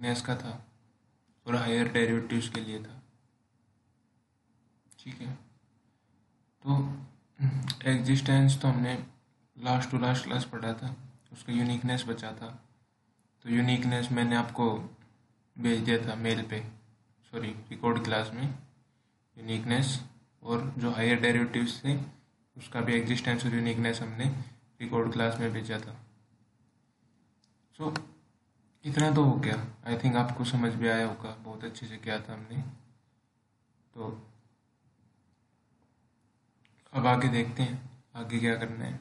Uniqueness का था और हायर डेरिवेटिव्स के लिए था। ठीक है, तो एग्जिस्टेंस तो हमने लास्ट टू लास्ट क्लास पढ़ा था, उसका यूनिकनेस बचा था। तो यूनिकनेस मैंने आपको भेज दिया था मेल पे, सॉरी रिकॉर्ड क्लास में, यूनिकनेस और जो हायर डेरिवेटिव्स थे उसका भी एग्जिस्टेंस और यूनिकनेस हमने रिकॉर्ड क्लास में भेजा था। सो इतना तो हो गया, आई थिंक आपको समझ भी आया होगा, बहुत अच्छे से किया था हमने। तो अब आगे देखते हैं आगे क्या करना है।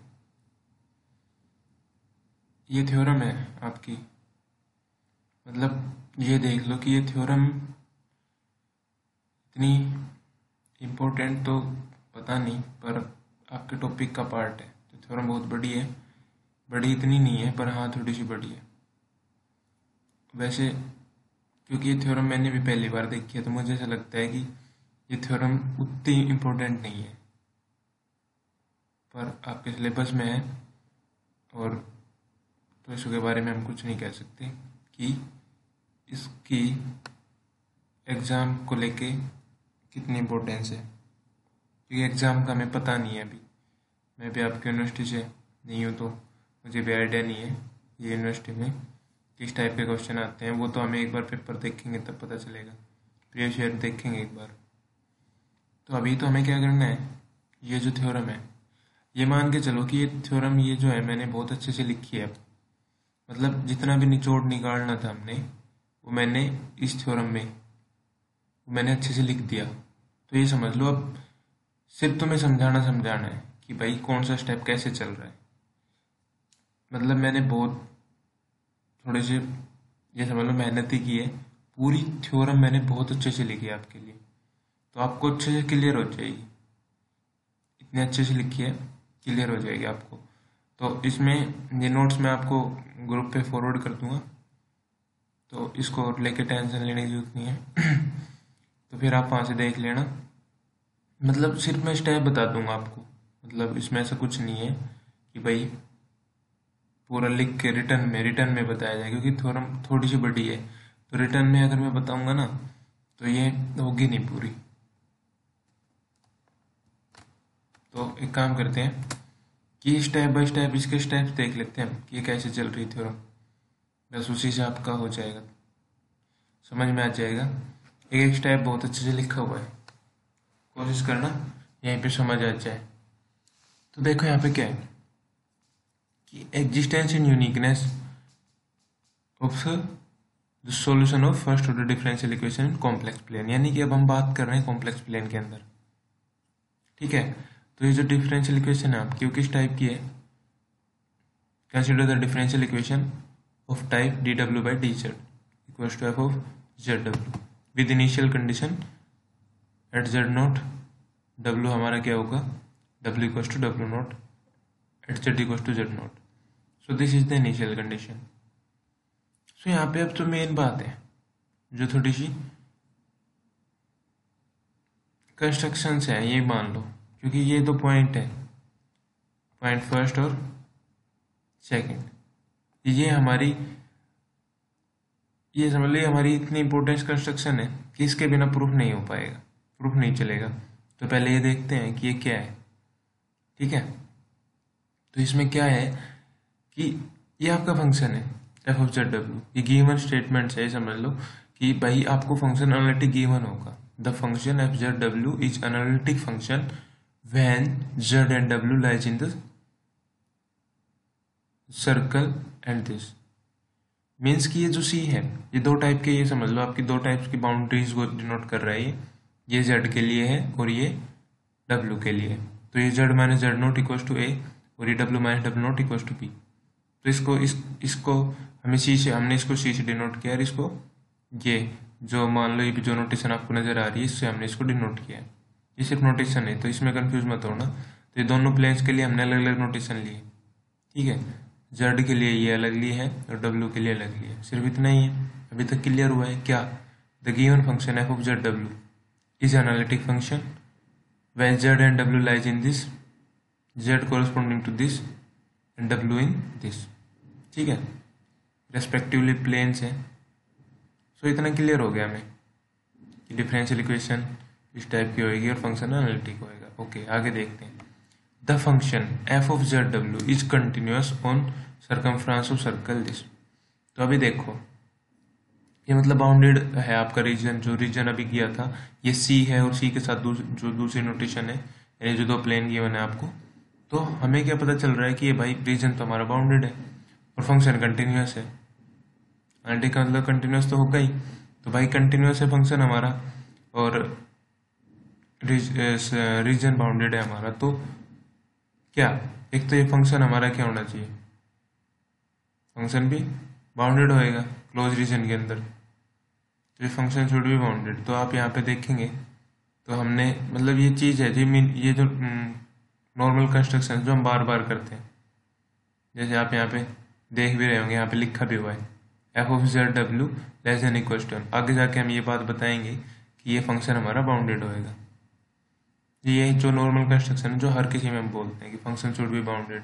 ये थ्योरम है आपकी, मतलब ये देख लो कि ये थ्योरम इतनी इम्पोर्टेंट तो पता नहीं, पर आपके टॉपिक का पार्ट है। तो थ्योरम बहुत बड़ी है, बड़ी इतनी नहीं है पर हाँ थोड़ी सी बड़ी है वैसे, क्योंकि ये थ्योरम मैंने भी पहली बार देखी है तो मुझे ऐसा लगता है कि ये थ्योरम उतनी इम्पोर्टेंट नहीं है, पर आपके सिलेबस में है और तो इसके बारे में हम कुछ नहीं कह सकते कि इसकी एग्ज़ाम को लेके कितनी इम्पोर्टेंस है, क्योंकि एग्ज़ाम का हमें पता नहीं है अभी। मैं भी आपकी यूनिवर्सिटी से नहीं हूँ तो मुझे भी आइडिया नहीं है ये यूनिवर्सिटी में किस टाइप के क्वेश्चन आते हैं। वो तो हमें एक बार पेपर देखेंगे तब पता चलेगा, प्रीवियस ईयर देखेंगे एक बार। तो अभी तो हमें क्या करना है, ये जो थ्योरम है ये मान के चलो कि ये थ्योरम ये जो है मैंने बहुत अच्छे से लिखी है। मतलब जितना भी निचोड़ निकालना था हमने वो मैंने इस थ्योरम में मैंने अच्छे से लिख दिया। तो ये समझ लो अब सिर्फ तुम्हें समझाना है कि भाई कौन सा स्टेप कैसे चल रहा है। मतलब मैंने बहुत थोड़े से ये समझ लो मेहनत ही की है, पूरी थ्योरम मैंने बहुत अच्छे से लिखी है आपके लिए, तो आपको अच्छे से क्लियर हो जाएगी। इतने अच्छे से लिखी है, क्लियर हो जाएगी आपको। तो इसमें ये नोट्स मैं आपको ग्रुप पे फॉरवर्ड कर दूंगा, तो इसको लेके टेंशन लेने की जरूरत नहीं है। तो फिर आप वहाँ से देख लेना। मतलब सिर्फ मैं स्टेप बता दूंगा आपको, मतलब इसमें ऐसा कुछ नहीं है कि भाई पूरा लिख के रिटर्न में बताया जाए, क्योंकि थ्योरम थोड़ी सी बड़ी है तो रिटर्न में अगर मैं बताऊंगा ना तो ये होगी नहीं पूरी। तो एक काम करते हैं कि स्टेप बाय स्टेप इसके स्टेप्स देख लेते हैं हम कि ये कैसे चल रही थ्योरम, बस उसी से आपका हो जाएगा, समझ में आ जाएगा। एक एक स्टेप बहुत अच्छे से लिखा हुआ है, कोशिश करना यहीं पे समझ आ जाए। तो देखो यहाँ पे क्या है कि existence and uniqueness of the solution of first order differential equation in complex plane, यानी कि अब हम बात कर रहे हैं कॉम्प्लेक्स प्लेन के अंदर। ठीक है, तो ये जो डिफरेंशियल इक्वेशन है आपकी वो किस टाइप की है, consider the differential equation of type D W by D Z equals to F of Z W with initial condition at Z not W हमारा क्या होगा, W equals to W not at Z equals to Z not. So this is the initial condition. सो यहाँ पे अब तो main बात है जो थोड़ी सी कंस्ट्रक्शंस है ये मान लो, क्योंकि ये दो पॉइंट है, पॉइंट फर्स्ट और सेकंड, ये हमारी ये समझ लो हमारी इतनी इंपॉर्टेंट कंस्ट्रक्शन है कि इसके बिना प्रूफ नहीं हो पाएगा, प्रूफ नहीं चलेगा। तो पहले ये देखते हैं कि ये क्या है। ठीक है, तो इसमें क्या है कि ये आपका फंक्शन है एफ ऑफ जेड डब्ल्यू, ये गिवन स्टेटमेंट है, समझ लो कि भाई आपको फंक्शन एनालिटिक गिवन होगा, the function F Z W is analytic function when Z and W lies in the circle and this means कि ये जो सी है ये दो टाइप के, ये समझ लो आपकी दो टाइप्स की बाउंड्रीज को डिनोट कर रहा है। ये जेड के लिए है और ये डब्ल्यू के लिए। तो ये Z minus Z note equals to ए और ये W minus W naught equals to be. तो इसको हमें सी से, हमने इसको सी से डिनोट किया और इसको ये जो मान लो ये जो नोटेशन आपको नजर आ रही है इससे हमने इसको डिनोट किया है। ये सिर्फ नोटेशन है तो इसमें कंफ्यूज मत होना। तो ये दोनों प्लेन्स के लिए हमने अलग अलग नोटेशन लिए। ठीक है, जेड के लिए ये अलग ली है और डब्ल्यू के लिए अलग ली है, सिर्फ इतना ही है। अभी तक क्लियर हुआ है क्या, the given function F of Z W is analytic function when Z and W lies in this, Z corresponding to this and W in this. ठीक है, रेस्पेक्टिवली प्लेन्स है। सो इतना क्लियर हो गया हमें कि डिफरेंशियल इक्वेशन इस टाइप की होगी और फंक्शन एनालिटिक होएगा। ओके, आगे देखते हैं। The function F of Z W is continuous on circumference of circle this. तो अभी देखो, ये मतलब बाउंडेड है आपका रीजन, जो रीजन अभी किया था ये सी है, और सी के साथ जो दूसरी नोटेशन है, यानी जो दो प्लेन गिवन है आपको, तो हमें क्या पता चल रहा है कि ये भाई रीजन तो हमारा बाउंडेड है और फंक्शन कंटिन्यूअस है। एंटी का मतलब कंटिन्यूअस तो होगा ही, तो भाई कंटिन्यूअस है फंक्शन हमारा और रीजन बाउंडेड है हमारा, तो क्या एक तो ये फंक्शन हमारा क्या होना चाहिए, फंक्शन भी बाउंडेड होएगा क्लोज रीजन के अंदर, तो ये फंक्शन शुड भी बाउंडेड। तो आप यहाँ पे देखेंगे तो हमने मतलब ये चीज़ है जी, ये जो नॉर्मल कंस्ट्रक्शन जो हम बार बार करते हैं, जैसे आप यहाँ पे देख भी रहे होंगे, यहाँ पे लिखा भी हुआ है एफ ऑफ जेड डब्ल्यू लेस देन इक्वल टू, आगे जाके हम ये बात बताएंगे कि ये फंक्शन हमारा बाउंडेड होएगा। ये जो नॉर्मल कंस्ट्रक्शन है जो हर किसी में हम बोलते हैं कि फंक्शन शुड बी बाउंडेड,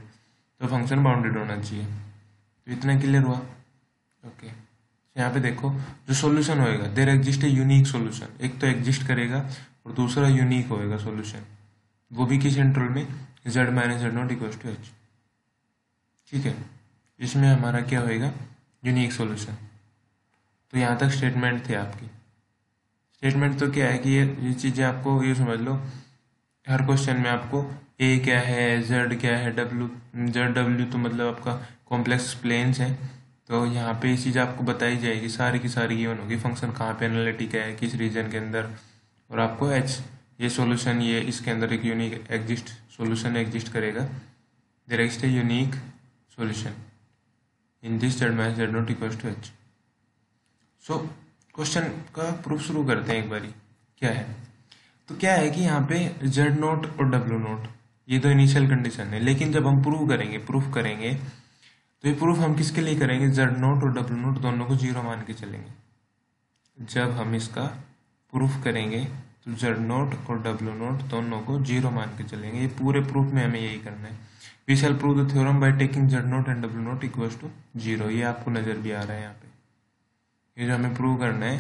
तो फंक्शन बाउंडेड होना चाहिए। तो इतना क्लियर हुआ। ओके, यहाँ पे देखो जो सॉल्यूशन होएगा, there exist a unique solution, एक तो एग्जिस्ट करेगा और दूसरा यूनिक होएगा सॉल्यूशन, वो भी किस इंटरवल में, z minus z not equal to h। ठीक है, इसमें हमारा क्या होएगा, यूनिक सॉल्यूशन। तो यहाँ तक स्टेटमेंट थे आपकी। स्टेटमेंट तो क्या है कि ये चीज़ें आपको ये समझ लो, हर क्वेश्चन में आपको a क्या है, z क्या है, w तो मतलब आपका कॉम्प्लेक्स प्लेन्स है, तो यहाँ पे ये चीज़ आपको बताई जाएगी, सारी की सारी गिवन होगी, फंक्शन कहाँ पे एनालिटिक है, किस रीजन के अंदर, और आपको h ये सॉल्यूशन, ये इसके अंदर एक यूनिक सॉल्यूशन एग्जिस्ट करेगा, there exist a unique solution in this z minus z not equal to h। So question का प्रूफ शुरू करते हैं एक बारी। क्या है, तो क्या है कि यहाँ पे जेड नोट और डब्ल्यू नोट ये तो इनिशियल कंडीशन है, लेकिन जब हम प्रूफ करेंगे तो ये प्रूफ हम किसके लिए करेंगे, जेड नोट और डब्ल्यू नोट दोनों को जीरो मान के चलेंगे। जब हम इसका प्रूफ करेंगे तो जेड नोट और डब्ल्यू नोट दोनों को जीरो मान के चलेंगे। ये पूरे प्रूफ में हमें यही करना है। We shall prove the theorem by taking z note and डब्ल्यू नोट इक्वल्स टू जीरो। ये आपको नजर भी आ रहा है यहाँ पे, ये जो हमें प्रूव करना है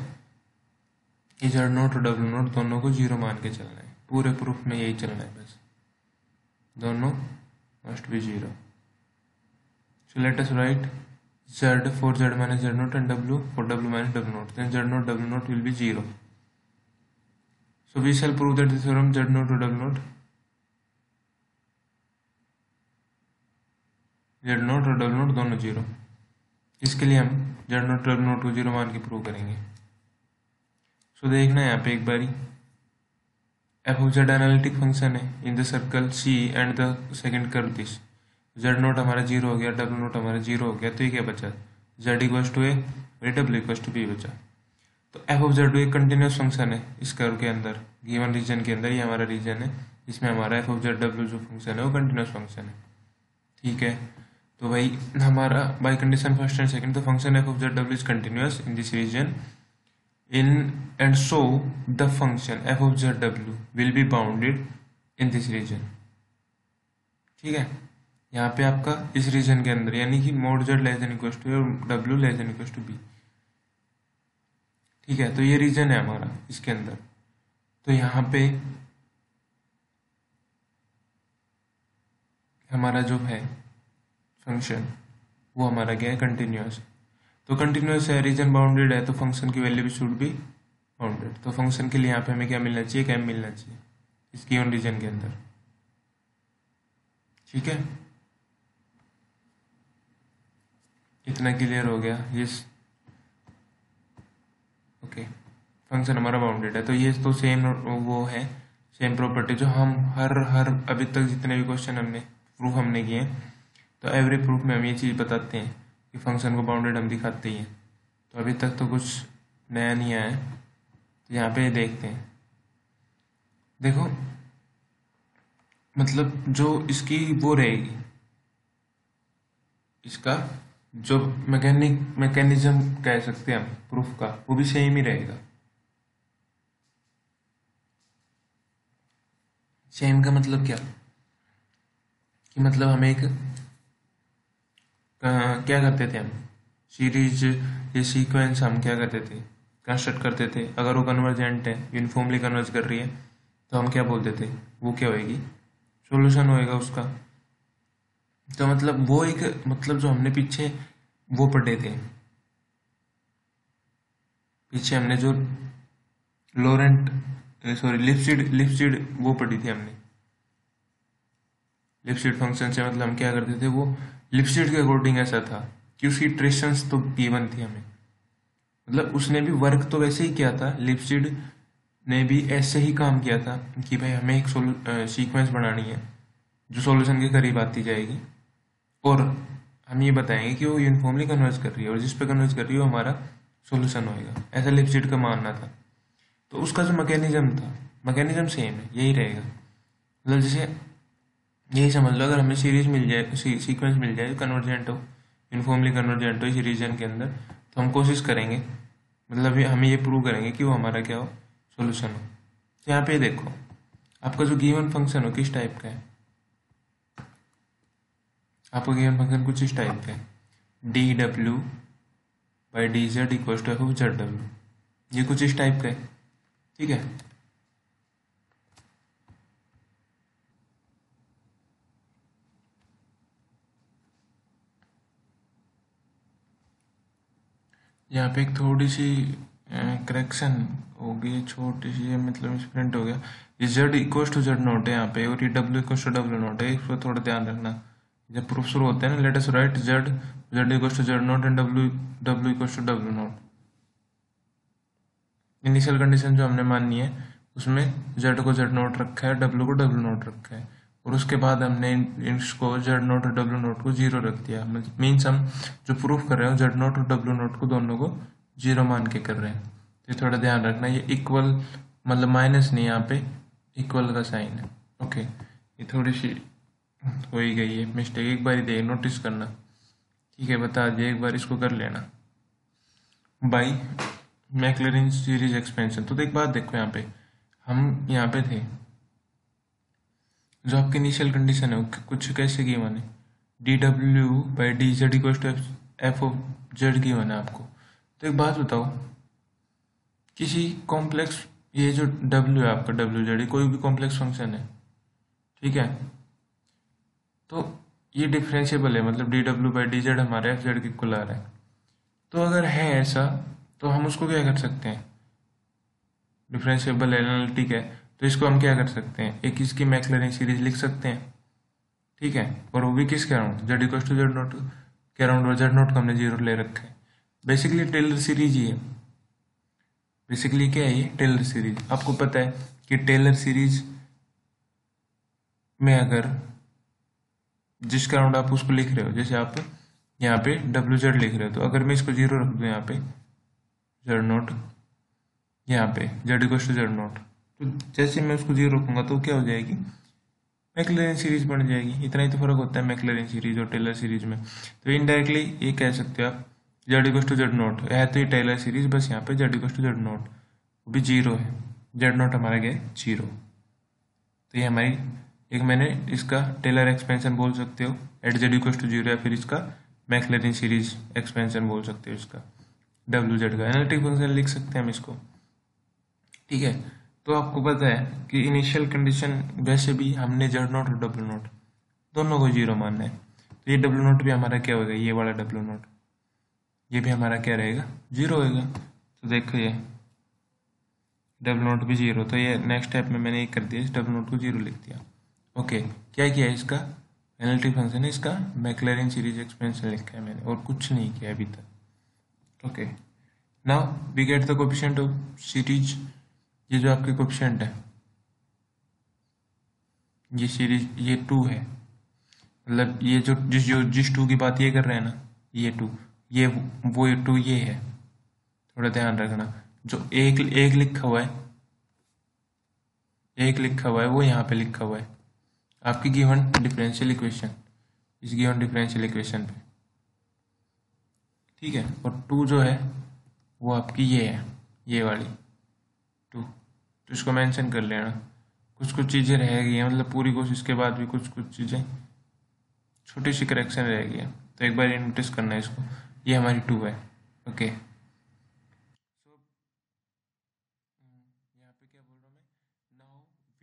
कि जेड नोट और डब्ल्यू नोट दोनों को जीरो मान के चलना है। पूरे प्रूफ में यही चलना है, बस दोनों must be zero. So let us right z for z minus z naught and w for w minus w naught, then z naught w naught will be 0. So we shall prove that the theorem z naught or w naught, z naught और w naught दोनों zero, इसके लिए हम z naught w naught को zero मान के prove करेंगे। सो देखना है यहाँ पे एक बारी, f of z analytic function है in the circle c and the second curve this. Z naught हमारा जीरो हो गया, डब्ल्यू नोट हमारा जीरो हो गया, तो ये क्या बचा, जेड इक्वल्स टू ए और डब्ल्यू इक्वल्स टू बी बचा। तो एफ ऑफ जेड एक कंटिन्यूस फंक्शन है इस कर्व के अंदर, गिवन रीजन के अंदर, ये हमारा रीजन है, इसमें हमारा एफ ऑफ जेड डब्ल्यू जो फंक्शन है वो कंटिन्यूस फंक्शन है। ठीक है, तो भाई हमारा by condition first and second, तो function F of Z W is continuous in this reason in and so the function F of Z W will be bounded in this reason. ठीक है, यहाँ पे आपका इस रीजन के अंदर, यानी कि mod z less than equal to और डब्ल्यू less than equal to b. ठीक है, तो ये रीजन है हमारा इसके अंदर, तो यहाँ पे हमारा जो है फंक्शन वो हमारा क्या है, कंटिन्यूअस। तो कंटिन्यूअस है, रीजन बाउंडेड है, तो फंक्शन की वैल्यू भी शुड बी बाउंडेड। तो फंक्शन के लिए यहाँ पे हमें क्या मिलना चाहिए, कैम मिलना चाहिए इस गिवन रीजन के अंदर। ठीक है, इतना क्लियर हो गया। ये ओके, फंक्शन हमारा बाउंडेड है, तो ये तो सेम वो है, सेम प्रॉपर्टी जो हम हर अभी तक जितने भी क्वेश्चन प्रूफ हमने किए हैं, तो एवरी प्रूफ में हम ये चीज़ बताते हैं कि फंक्शन को बाउंडेड हम दिखाते ही हैं। तो अभी तक तो कुछ नया नहीं आया है, तो यहाँ पे देखते हैं। देखो मतलब जो इसकी वो रहेगी, इसका जो मैकेनिज्म कह सकते हैं हम प्रूफ का, वो भी सेम ही रहेगा। सेम का मतलब क्या, कि मतलब हम एक क्या करते थे, हम सीरीज ये सीक्वेंस हम क्या करते थे, कंस्ट्रक्ट करते थे, अगर वो कन्वर्जेंट है, यूनिफॉर्मली कन्वर्ज कर रही है, तो हम क्या बोलते थे, वो क्या होएगी, सॉल्यूशन होएगा उसका। तो मतलब वो एक, मतलब जो हमने पीछे वो पढ़े थे, पीछे हमने जो लोरेंट सॉरी लिपसिड वो पढ़ी थी हमने। लिपसिड फंक्शन से मतलब हम क्या करते थे, वो लिपसिड के अकॉर्डिंग ऐसा था कि उसकी इटरेशंस तो गिवन थी हमें, मतलब उसने भी वर्क तो वैसे ही किया था, लिपसिड ने भी ऐसे ही काम किया था कि भाई हमें एक सीक्वेंस बनानी है जो सॉल्यूशन के करीब आती जाएगी, और हम ये बताएंगे कि वो यूनिफॉर्मली कन्वर्ज कर रही है, और जिस पे कन्वर्ज कर रही है वो हमारा सॉल्यूशन होएगा, ऐसा लिपसिड का मानना था। तो उसका जो मैकेनिज्म था, मैकेनिज्म सेम है, यही रहेगा। मतलब जैसे यही समझ लो, अगर हमें सीरीज मिल जाए, सीक्वेंस मिल जाए जो कन्वर्जेंट हो, यूनिफॉर्मली कन्वर्जेंट हो इस रीजन के अंदर, तो हम कोशिश करेंगे, मतलब हमें ये प्रूव करेंगे कि वो हमारा क्या हो, सॉल्यूशन हो। तो यहाँ पे देखो, आपका जो गिवन फंक्शन हो किस टाइप का है, आपका गिवन फंक्शन कुछ इस टाइप का है, D W by D Z equal to F of Z W, ये कुछ इस टाइप का है, ठीक है। यहाँ पे एक थोड़ी सी करेक्शन हो गई, छोटी सी, मतलब मिसप्रिंट हो गया, ये Z equal to Z note है यहाँ पे, और ये W equal to W nought है, इसको थोड़ा ध्यान रखना। जब प्रूफ शुरू होते हैं ना, let us write Z Z equal to Z note and W W equal to W nought. Initial condition जो हमने माननी है उसमें जेड को जेड नोट रखा है, डब्ल्यू को डब्ल्यू नोट रखा है, और उसके बाद हमने इसको जेड नोट और डब्ल्यू नोट को जीरो रख दिया। मीन्स हम जो प्रूफ कर रहे हो जेड नोट और डब्ल्यू नोट को दोनों को जीरो मान के कर रहे हैं। तो ये थोड़ा ध्यान रखना, ये इक्वल मतलब माइनस नहीं, यहाँ पे इक्वल का साइन है। ओके, ये थोड़ी सी हो ही गई है मिस्टेक, एक बार दे नोटिस करना, ठीक है, बता दिए, एक बार इसको कर लेना बाई मैक्लैरिन सीरीज एक्सपेंशन। तो एक बात देखो, यहाँ पे हम यहाँ पे थे, जो आपकी इनिशियल कंडीशन है वो कुछ कैसे गिवन है, D W by D Z equal to F of z given है आपको। तो एक बात बताओ, किसी कॉम्प्लेक्स, ये जो डब्ल्यू है आपका, डब्ल्यू जेड कोई भी कॉम्प्लेक्स फंक्शन है, ठीक है, तो ये डिफरेंशिएबल है, मतलब D W by D Z हमारे एफ जेड के इक्वल आ रहा है। तो अगर है ऐसा, तो हम उसको क्या कर सकते हैं, डिफरेंशिएबल एनालिटिक है, तो इसको हम क्या कर सकते हैं, एक इसकी मैक्लैरिन सीरीज लिख सकते हैं, ठीक है, और वो भी किसके around, z equal to Z naught के अराउंड, और जेड नोट को हमने जीरो ले रखा है। बेसिकली टेलर सीरीज ही है, बेसिकली क्या है ये, टेलर सीरीज। आपको पता है कि टेलर सीरीज में अगर जिसके अराउंड आप उसको लिख रहे हो, जैसे आप यहाँ पे डब्ल्यू जेड लिख रहे हो, तो अगर मैं इसको जीरो रख दूँ यहाँ पे जेड नोट, यहाँ पे Z equal to Z naught, तो जैसे मैं उसको जीरो रखूंगा तो क्या हो जाएगी, मैक्लैरिन सीरीज बन जाएगी। इतना ही तो फर्क होता है मैक्लैरिन सीरीज और टेलर सीरीज में। तो इनडायरेक्टली ये कह सकते हो आप, Z equal to Z note है तो ये टेलर सीरीज, बस यहाँ पे Z equal to Z naught वो भी जीरो है, जेड नोट हमारा क्या है, जीरो। तो ये हमारी एक, मैंने इसका टेलर एक्सपेंशन बोल सकते हो at Z equal to zero, या फिर इसका मैक्लैरिन सीरीज एक्सपेंशन बोल सकते हो, इसका डब्ल्यू जेड का एनालिटिक फंक्शन लिख सकते हैं हम इसको, ठीक है। तो आपको पता है कि इनिशियल कंडीशन वैसे भी हमने जेड नोट और डब्ल्यू नोट दोनों को जीरो मानना है, तो ये डब्ल्यू नोट भी हमारा क्या होगा, ये वाला डब्ल्यू नोट, ये भी हमारा क्या रहेगा, जीरो होएगा। तो देखो ये डब्ल्यू नोट भी जीरो, तो ये नेक्स्ट स्टेप में मैंने ये कर दिया, इस डब्ल्यू नोट को जीरो लिख दिया। ओके, क्या किया है, इसका एनालिटिक फंक्शन है, इसका मैक्लैरिन सीरीज एक्सपेंशन लिखा है मैंने, और कुछ नहीं किया अभी तक। Okay, now we get the coefficient of series, ये जो आपके कोएफिशिएंट है, ये सीरीज, ये टू है, मतलब ये जिस टू की बात ये कर रहे हैं ना, ये टू, ये वो टू ये है, थोड़ा ध्यान रखना। जो एक एक लिखा हुआ है, एक लिखा हुआ है वो यहाँ पे लिखा हुआ है आपकी गिवन डिफरेंशियल इक्वेशन, इस गिवन डिफरेंशियल इक्वेशन पे, ठीक है। और टू जो है वो आपकी ये है, ये वाली टू, तो इसको मेंशन कर लेना। कुछ कुछ चीज़ें रह गई हैं, मतलब पूरी कोशिश के बाद भी कुछ कुछ चीज़ें छोटी सी करेक्शन रह गई है, तो एक बार ये नोटिस करना है इसको, ये हमारी टू है। Okay,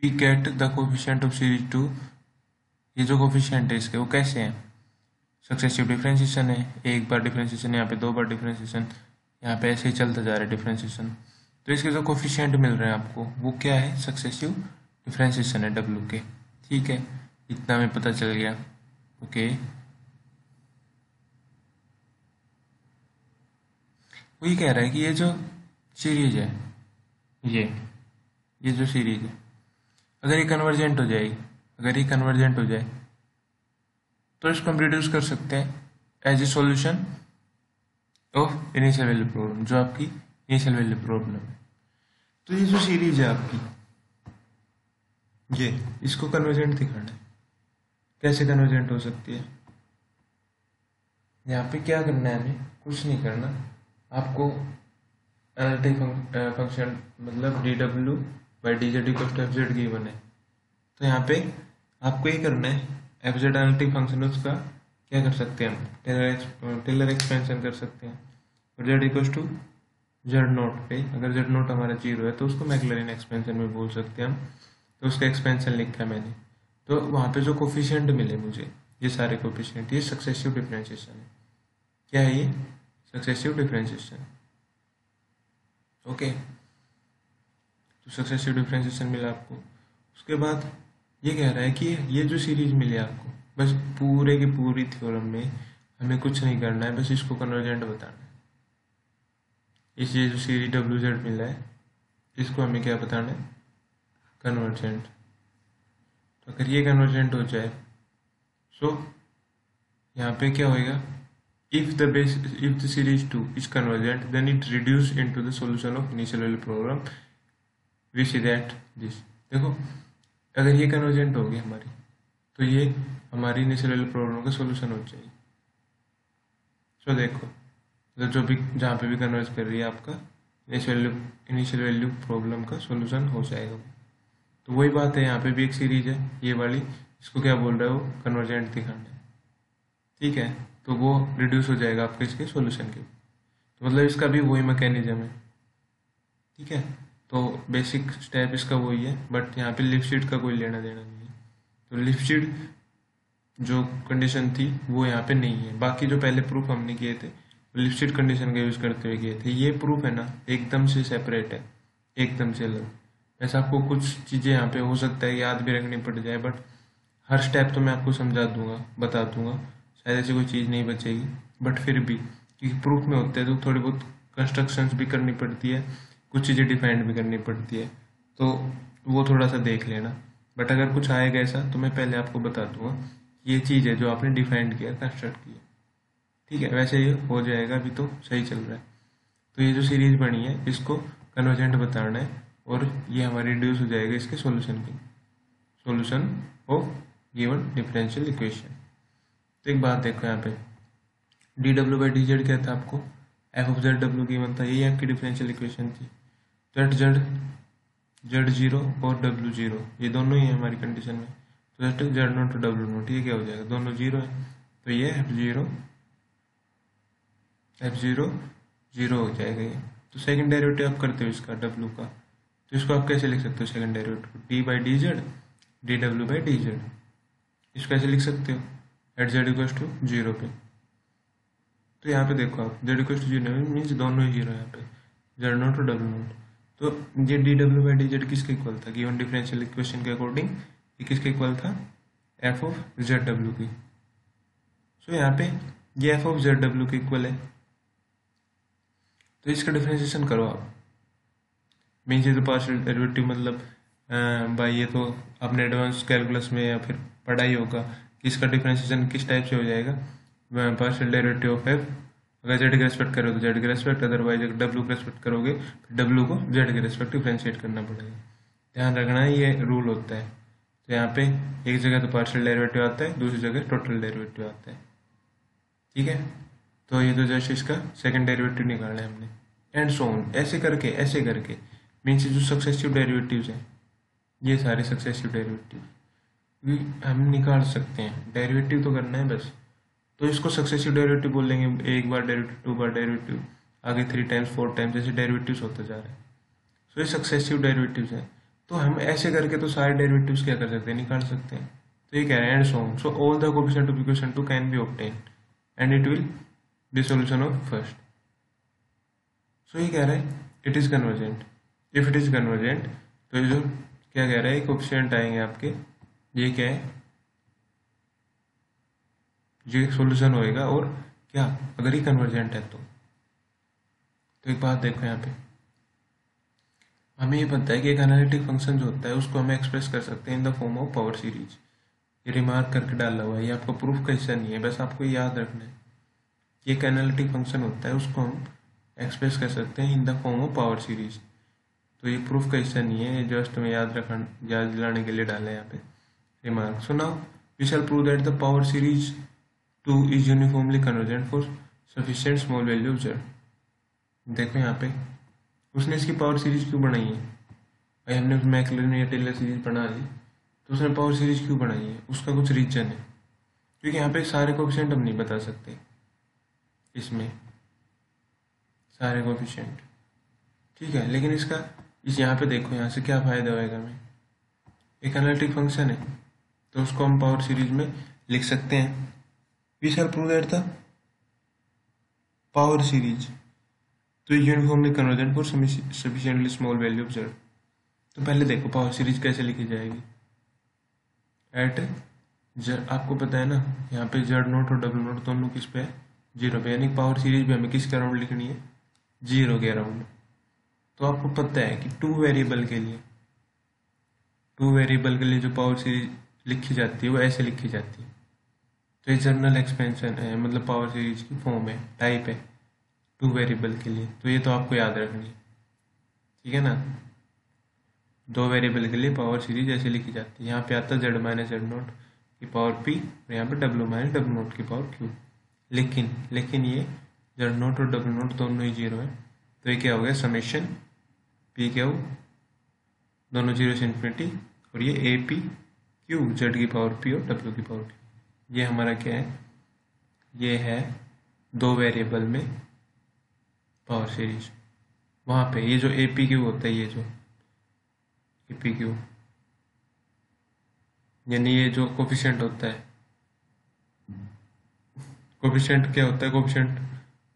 we get the coefficient of series two, ये जो कोफिशिएंट है इसके वो कैसे हैं, सक्सेसिव डिफ्रेंशिएशन है, एक बार डिफ्रेंशिएशन, यहाँ पे दो बार डिफ्रेंशिएशन, यहाँ पे ऐसे ही चलता जा रहा है डिफ्रेंशिएशन। तो इसके जो कोफिशिएंट मिल रहे हैं आपको वो क्या है, सक्सेसिव डिफ्रेंशिएशन है डब्ल्यू के। ठीक है, इतना हमें पता चल गया। ओके, वो ये कह रहा है कि ये जो सीरीज है, ये जो सीरीज है, अगर ये कन्वर्जेंट हो जाएगी, अगर ये कन्वर्जेंट हो जाए तो इसको हम रिड्यूस कर सकते हैं as a solution of initial value problem, जो आपकी इनिशियल वैल्यू प्रॉब्लम है। तो ये जो सीरीज है आपकी, ये इसको कन्वर्जेंट दिखाना है। कैसे कन्वर्जेंट हो सकती है, यहाँ पे क्या करना है, हमें कुछ नहीं करना, आपको एनालिटिक फंक्शन मतलब D W by D Z equal to F Z given है। तो यहाँ पे आपको ये करना है, एफ जेड एनालिटिक फंक्शन उसका क्या कर सकते हैं हम, टेलर एक्सपेंशन कर सकते हैं। और Z equal to Z naught पे, अगर जेड नोट हमारा जीरो है तो उसको मैक्लैरिन एक्सपेंशन में बोल सकते हैं हम। तो उसका एक्सपेंशन लिखा है मैंने। तो वहाँ पे जो कोफिशिएंट मिले मुझे, ये सारे कोफिशिएंट, ये सक्सेसिव डिफरेंशिएशन है। क्या है ये, सक्सेसिव डिफरेंशिएशन। ओके, तो सक्सेसिव डिफरेंशिएशन मिला आपको। उसके बाद ये कह रहा है कि ये जो सीरीज मिली आपको, बस पूरे की पूरी थ्योरम में हमें कुछ नहीं करना है, बस इसको कन्वर्जेंट बताना है। इस ये जो सीरीज डब्ल्यू जेड मिला है, इसको हमें क्या बताना है, कन्वर्जेंट। तो अगर ये कन्वर्जेंट हो जाए, सो यहाँ पे क्या होएगा, if the series 2 is convergent, then it reduce into the solution of initial value problem, we see that this। देखो, अगर ये कन्वर्जेंट होगी हमारी, तो ये हमारी इनिशियल वैल्यू प्रॉब्लम का सोल्यूशन हो जाएगी। सो देखो, तो जो भी जहाँ पे भी कन्वर्ज कर रही है आपका इनिशियल वैल्यू प्रॉब्लम का सोल्यूशन हो जाएगा। तो वही बात है, यहाँ पे भी एक सीरीज है ये वाली, इसको क्या बोल रहे हो, कन्वर्जेंट दिखाना है। ठीक है, तो वो रिड्यूस हो जाएगा आपके इसके सॉल्यूशन के। तो मतलब इसका भी वही मैकेनिज्म है। ठीक है, तो बेसिक स्टेप इसका वही है, बट यहाँ पे लिपस्टिड का कोई लेना देना नहीं है। तो लिपस्टिड जो कंडीशन थी वो यहाँ पे नहीं है। बाकी जो पहले प्रूफ हमने किए थे लिपस्टिड कंडीशन का यूज करते हुए किए थे, ये प्रूफ है ना एकदम से सेपरेट है, एकदम से अलग। वैसे आपको कुछ चीज़ें यहाँ पे हो सकता है याद भी रखनी पड़ जाए, बट हर स्टेप तो मैं आपको समझा दूंगा, बता दूंगा, शायद ऐसी कोई चीज़ नहीं बचेगी। बट फिर भी क्योंकि प्रूफ में होते हैं तो थोड़ी बहुत कंस्ट्रक्शंस भी करनी पड़ती है, कुछ चीज़ें डिफाइंड भी करनी पड़ती है, तो वो थोड़ा सा देख लेना। बट अगर कुछ आएगा ऐसा तो मैं पहले आपको बता दूंगा ये चीज़ है जो आपने डिफाइंड किया, कंस्ट्रक्ट किया। ठीक है, वैसे ये हो जाएगा, अभी तो सही चल रहा है। तो ये जो सीरीज बनी है इसको कन्वर्जेंट बताना है, और ये हमारी रिड्यूस हो जाएगा इसके सॉल्यूशन की, solution of given differential equation. तो एक बात देखो यहाँ पे, D W by D Z क्या था आपको, F of Z W given था, यही आपकी डिफरेंशियल इक्वेशन थी। जेड जेड जेड जीरो और डब्ल्यू जीरो, ये दोनों ही है हमारी कंडीशन में। तो Z nought to W nought, ये क्या हो जाएगा, दोनों जीरो है, तो ये एफ जीरो जीरो हो जाएगा ये। तो सेकंड डेरिवेटिव आप करते हो इसका डब्ल्यू का, तो इसको आप कैसे लिख सकते हो second derivative, D by D Z D W by D Z. इसको कैसे लिख सकते हो, at Z equal to zero पे। तो यहाँ पे देखो आप, Z equal to zero means दोनों ही जीरो है यहाँ पे, जेड नोट और डब्ल्यू नोट। तो ये D W by D Z किसके इक्वल था, गिवन डिफरेंशियल इक्वेशन के अकॉर्डिंग ये किसके इक्वल था, एफ ऑफ जेड डब्ल्यू की। सो यहाँ पे ये एफ ऑफ जेड डब्ल्यू के इक्वल है, तो इसका डिफरेंशिएशन करो आप। मीन्स ये तो पार्शियल डेरिवेटिव मतलब भाई ये तो आपने एडवांस कैलकुलस में या फिर पढ़ाई होगा कि इसका डिफरेंशिएशन किस टाइप से हो जाएगा, पार्शियल डेरिवेटिव ऑफ एफ, अगर जेड के रेस्पेक्ट करोगे तो जेड के रेस्पेक्ट, अदरवाइज अगर डब्ल्यू के रेस्पेक्ट करोगे तो डब्ल्यू को जेड के रेस्पेक्ट डिफरेंशिएट करना पड़ेगा। ध्यान रखना है ये रूल होता है। तो यहाँ पे एक जगह तो पार्शियल डेरिवेटिव आता है, दूसरी जगह टोटल डेरिवेटिव आता है। ठीक है, तो ये तो जैसे इसका सेकंड डेरिवेटिव निकालना है हमने, एंड सो ऑन, ऐसे करके मीन्स जो सक्सेसिव डेरिवेटिव्स हैं ये सारे सक्सेसिव डेरिवेटिव हम निकाल सकते हैं। डेरिवेटिव तो करना है बस, तो इसको सक्सेसिव डेरिवेटिव बोलेंगे, एक बार डेरिवेटिव, दो बार डेरिवेटिव, आगे 3 टाइम्स 4 टाइम्स ऐसे डेरिवेटिव्स होता जा रहा है। सो ये सक्सेसिव डेरिवेटिव्स हैं। तो हम ऐसे करके तो सारे डेरिवेटिव्स क्या कर सकते हैं, निकाल सकते हैं। तो ये कह रहे हैं and so on, so all the coefficient of equation 2 can be obtain and it will the solution of first. So ये कह रहा है it is convergent, if it is convergent तो ये जो क्या कह रहा है कोफिशिएंट आएंगे आपके, ये क्या है, ये सॉल्यूशन होएगा। और क्या अगर ये कन्वर्जेंट है तो एक बात देखो यहाँ पे, हमें ये पता है कि एक एनालिटिक फंक्शन जो होता है उसको हमें एक्सप्रेस कर सकते हैं in the form of power series. ये रिमार्क करके डाला हुआ है, ये आपका प्रूफ का हिस्सा नहीं है, बस आपको याद रखना है कि एक एनालिटिक फंक्शन होता है उसको हम एक्सप्रेस कर सकते हैं in the form of power series. तो ये प्रूफ का हिस्सा नहीं है, ये जस्ट हमें याद दिलाने के लिए डाला है यहाँ पे remark. So now we shall prove that the power series 2 is uniformly convergent for sufficient small value of z। देखो यहाँ पे उसने इसकी पावर सीरीज क्यों बनाई है, भाई हमने मैक्लैरिन या टेलर सीरीज बना ली, तो उसने पावर सीरीज क्यों बनाई है, उसका कुछ रीजन है। क्योंकि यहाँ पे सारे कोफिशिएंट हम नहीं बता सकते, इसमें सारे कोफिशिएंट, ठीक है। लेकिन इसका इस यहाँ पे देखो यहाँ से क्या फायदा होएगा हमें, एक एनालिटिक फंक्शन है तो उसको हम पावर सीरीज में लिख सकते हैं। We shall prove that the power series तो uniformly convergent for sufficiently small value of z। तो पहले देखो पावर सीरीज कैसे लिखी जाएगी, एट z, आपको पता है ना यहाँ पे z नोट और w नोट दोनों किस पे है, 0 पे, यानी पावर सीरीज भी हमें किसके अराउंड लिखनी है, 0 के अराउंड। तो आपको पता है कि टू वेरिएबल के लिए जो पावर सीरीज लिखी जाती है वो ऐसे लिखी जाती है। तो ये जनरल एक्सपेंशन है, मतलब पावर सीरीज की फॉर्म है, टाइप है टू वेरिएबल के लिए। तो ये तो आपको याद रखनी है, ठीक है ना। 2 वेरिएबल के लिए पावर सीरीज ऐसे लिखी जाती है, यहाँ पे आता है z माइनस z नोट की पावर p और यहाँ पे w माइनस w नोट की पावर q। लेकिन ये z नोट और w नोट दोनों ही 0 है, तो ये क्या हो गया समेशन p क्या हो, दोनों 0 से इन्फिनिटी, और ये ए पी क्यू, z की पावर p और w की पावर q। ये हमारा क्या है, ये है 2 वेरिएबल में पावर सीरीज। वहाँ पे ये जो ए पी क्यू होता है, ये जो ए पी क्यू यानी ये जो कोफिशिएंट होता है, कोफिशिएंट क्या होता है, कोफिशिएंट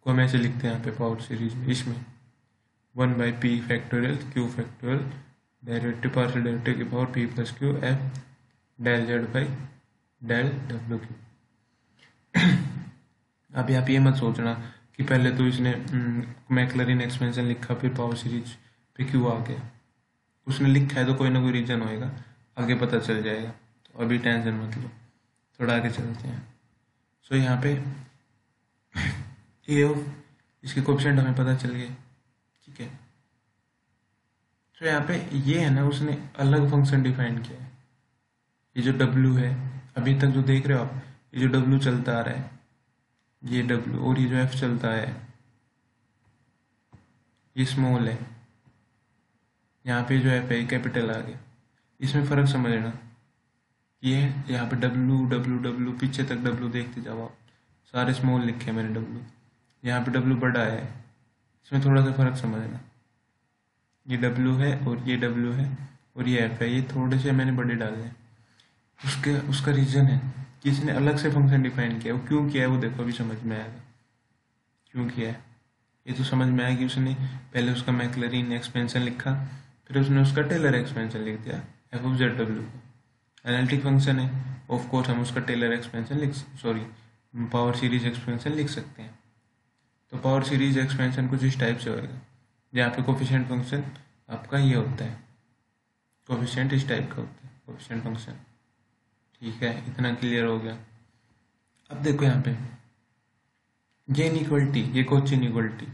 को हम ऐसे लिखते हैं यहाँ पे पावर सीरीज में, इसमें 1/p factorial q factorial derivative partial derivative की power p plus q f del z by del w q. अभी आप ये मत सोचना कि पहले तो इसने मैक्लैरिन एक्सपेंशन लिखा फिर पावर सीरीज पे क्यों आ गया, उसने लिखा है तो कोई ना कोई रीजन होएगा, आगे पता चल जाएगा। तो अभी टेंशन मत लो, थोड़ा आगे चलते हैं। सो यहाँ पे ये इसके कोफिशिएंट हमें पता चल गए, ठीक है। तो यहाँ पे ये है ना, उसने अलग फंक्शन डिफाइन किया है। ये जो w है अभी तक जो देख रहे हो आप, ये जो w चलता आ रहा है ये w, और ये जो f चलता है ये स्मॉल है, यहाँ पे जो f है कैपिटल आ गया। इसमें फर्क समझना, ये यहाँ पे w w w पीछे तक w देखते जाओ आप, सारे स्मॉल लिखे हैं मैंने w, यहाँ पे w बड़ा है, इसमें थोड़ा सा फर्क समझना। ये w है और ये w है और ये f है, ये थोड़े से मैंने बड़े डाले हैं। उसका रीजन है कि इसने अलग से फंक्शन डिफाइन किया है। वो क्यों किया है वो देखो, अभी समझ में आएगा क्यों किया है। ये तो समझ में आया कि उसने पहले उसका मैक्लैरिन एक्सपेंशन लिखा, फिर उसने उसका टेलर एक्सपेंशन लिख दिया एफ ऑफ जेड डब्ल्यू को। एनालिटिक फंक्शन है, ऑफ कोर्स हम उसका Taylor expansion power series expansion लिख सकते हैं। तो पावर सीरीज एक्सपेंशन कुछ इस टाइप से होएगा, जहाँ पे कोफिशिएंट फंक्शन आपका ये होता है, कोफिशिएंट इस टाइप का होता है कोफिशिएंट फंक्शन, ठीक है। इतना क्लियर हो गया। अब देखो यहाँ पे ये इनइक्वलिटी, ये कोची इनइक्वलिटी,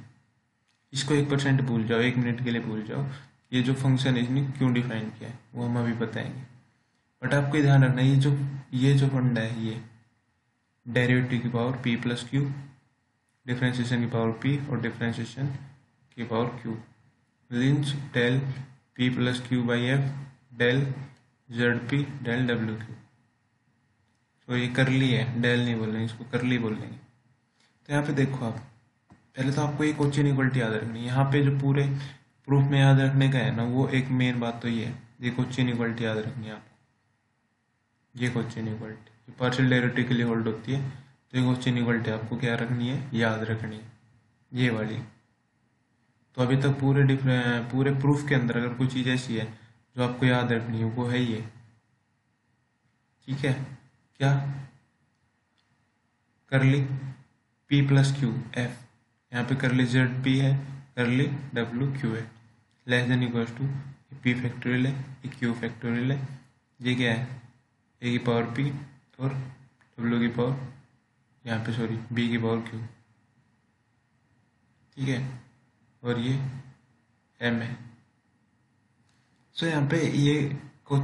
इसको 1% भूल जाओ, 1 मिनट के लिए भूल जाओ। ये जो फंक्शन है इसने क्यों डिफाइन किया है वो हम अभी बताएंगे, बट आपको ध्यान रखना ये जो फंडा है, ये डेरिवेटिव की power p plus Q, differentiation की पावर p और डिफरेंशिएशन की पावर q, लिंच del p plus Q by F del Z P del W Q. तो ये करली है, डेल नहीं बोल रहे, इसको करली बोल लेंगे। तो यहाँ पे देखो आप, पहले तो आपको ये कोची इनइक्वलिटी याद रखनी है। यहाँ पे जो पूरे प्रूफ में याद रखने का है ना, वो एक मेन बात तो ये है, ये कोची इनइक्वालिटी याद रखनी है आपको। ये कोची इनइक्वालिटी ये पार्शियल डेरिवेटिव के लिए होल्ड होती है, तो ये कोची इनइक्वालिटी आपको क्या रखनी है, याद रखनी है, ये वाली। तो अभी तक पूरे प्रूफ के अंदर अगर कोई चीज़ ऐसी है जो आपको याद रखनी है वो है ये, ठीक है। क्या करली पी प्लस क्यू एफ, यहाँ पे करली जेड पी है, करली डब्ल्यू क्यू है, less than equal to P factorial है, ये क्यू फैक्टोरियल है, ये क्या है ए की पावर पी और डब्ल्यू की पावर यहाँ पे सॉरी बी की पावर क्यू, ठीक है, और ये एम है। सो यहाँ पे ये को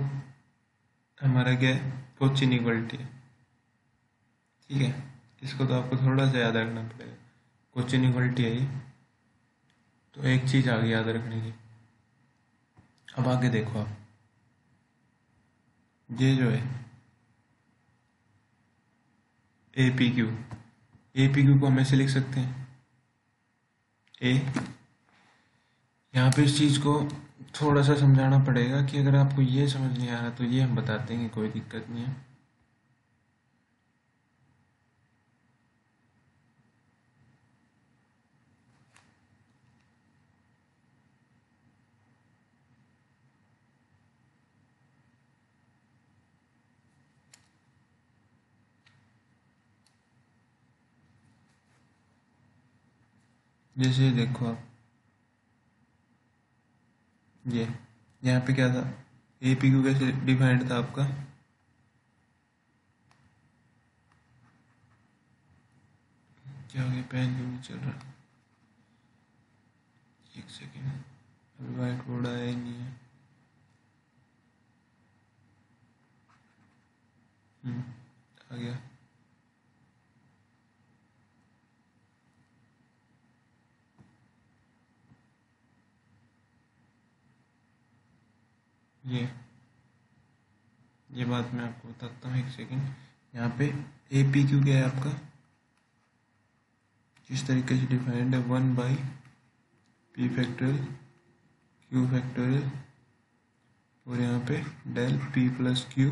हमारा क्या है, कोची इनइक्वालिटी है, ठीक है। इसको तो आपको थोड़ा सा याद रखना पड़ेगा, कोची इनइक्वालिटी है ये। तो एक चीज़ आगे याद रखने की। अब आगे देखो आप, ये जो है ए पी क्यू को हम ऐसे लिख सकते हैं ए। यहाँ पे इस चीज़ को थोड़ा सा समझाना पड़ेगा कि अगर आपको ये समझ नहीं आ रहा तो ये हम बताते हैं कि कोई दिक्कत नहीं है। जैसे देखो आप, ये यहाँ पे क्या था, ए पी क्यू कैसे डिफाइंड था आपका, क्या हो गया, पेन क्यों नहीं चल रहा, एक सेकेंड, अभी व्हाइट बोर्ड आया ही नहीं है। आ गया। ये बात मैं आपको बताता हूँ, एक सेकेंड। यहाँ पे ए पी क्यू क्या है आपका, किस तरीके से डिफाइंड है, 1 by P factorial Q factorial और यहाँ पे del p plus q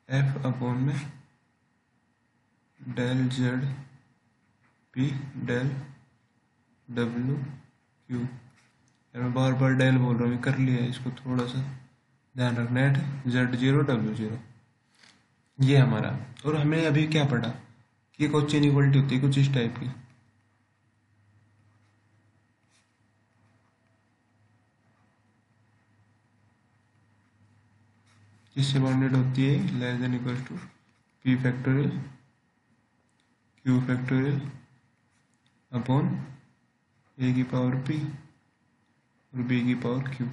f upon में del Z P del W q. यार मैं बार बार डेल बोल रहा हूँ, कर लिया है, इसको थोड़ा सा ध्यान रखना है। जेड जीरो डब्ल्यू जीरो ये हमारा। और हमें अभी क्या पढ़ा कि कोची इनइक्वालिटी होती है कुछ इस टाइप की, किससे बाउंडेड होती है, less than equal to P factorial Q factorial upon a की पावर पी और बी की पावर क्यू।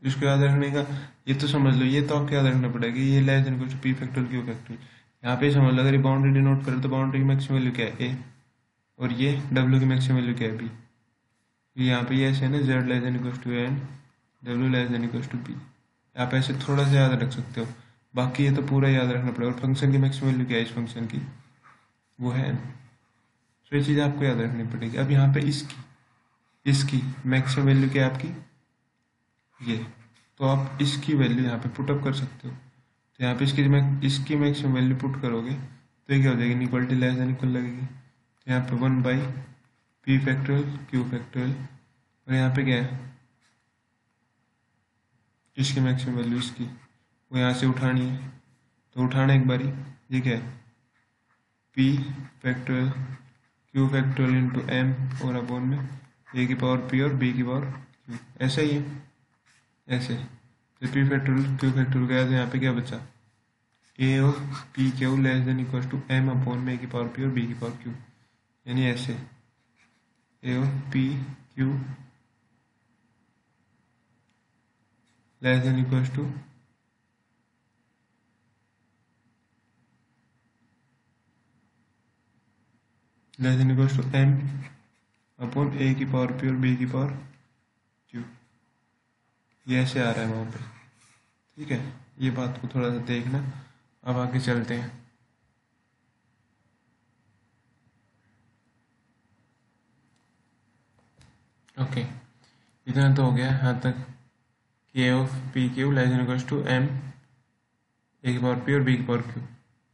इसको याद रखने का ये तो समझ लो, ये तो आपको याद रखना पड़ेगा, ये less than equal to P factorial Q factorial. यहाँ पे समझ लो, अगर ये बाउंड्री डिनोट करें तो बाउंड्री की मैक्सिमम वैल्यू क्या है ए, और ये डब्ल्यू की मैक्सिमम वैल्यू क्या है बी। यहाँ पे ये ऐसे है ना, Z less than equal to N W less than equal to B. आप ऐसे थोड़ा सा याद रख सकते हो, बाकी ये तो पूरा याद रखना पड़ेगा। और फंक्शन की मैक्सिमम वैल्यू क्या है इस फंक्शन की, वो है। तो ये चीज़ आपको याद रखनी पड़ेगी। अब यहाँ पे इसकी मैक्सिमम वैल्यू क्या है आपकी, ये, तो आप इसकी वैल्यू यहाँ पे पुटअप कर सकते हो। तो यहाँ पे इसकी मैक्सिमम वैल्यू पुट करोगे तो ये क्या हो जाएगी, इनइक्वालिटी लेस देन इक्वल लगेगी। तो यहाँ पे 1 by P factorial Q factorial और यहाँ पे क्या है, इसकी मैक्सिमम वैल्यू इसकी, वो यहाँ से उठानी है। तो उठाना एक बारी, ये क्या है, P factorial Q factorial into M और अपॉन में ए की पावर पी और बी की पावर क्यू, ऐसा ही है ऐसे। तो पी फैक्टोरियल क्यू फैक्टोरियल गया तो यहाँ पे क्या बचा, ए और p Q less than equal to M upon में ए की पावर पी और बी की पावर क्यू, यानी ऐसे ए और p Q less than equal to M upon a की पावर पी और बी की पावर क्यू, ये ऐसे आ रहा है वहाँ पे, ठीक है। ये बात को थोड़ा सा देखना। अब आगे चलते हैं। ओके, इतना तो हो गया यहाँ तक कि a of p Q less than equals to M ए की पावर पी और बी की पावर क्यू,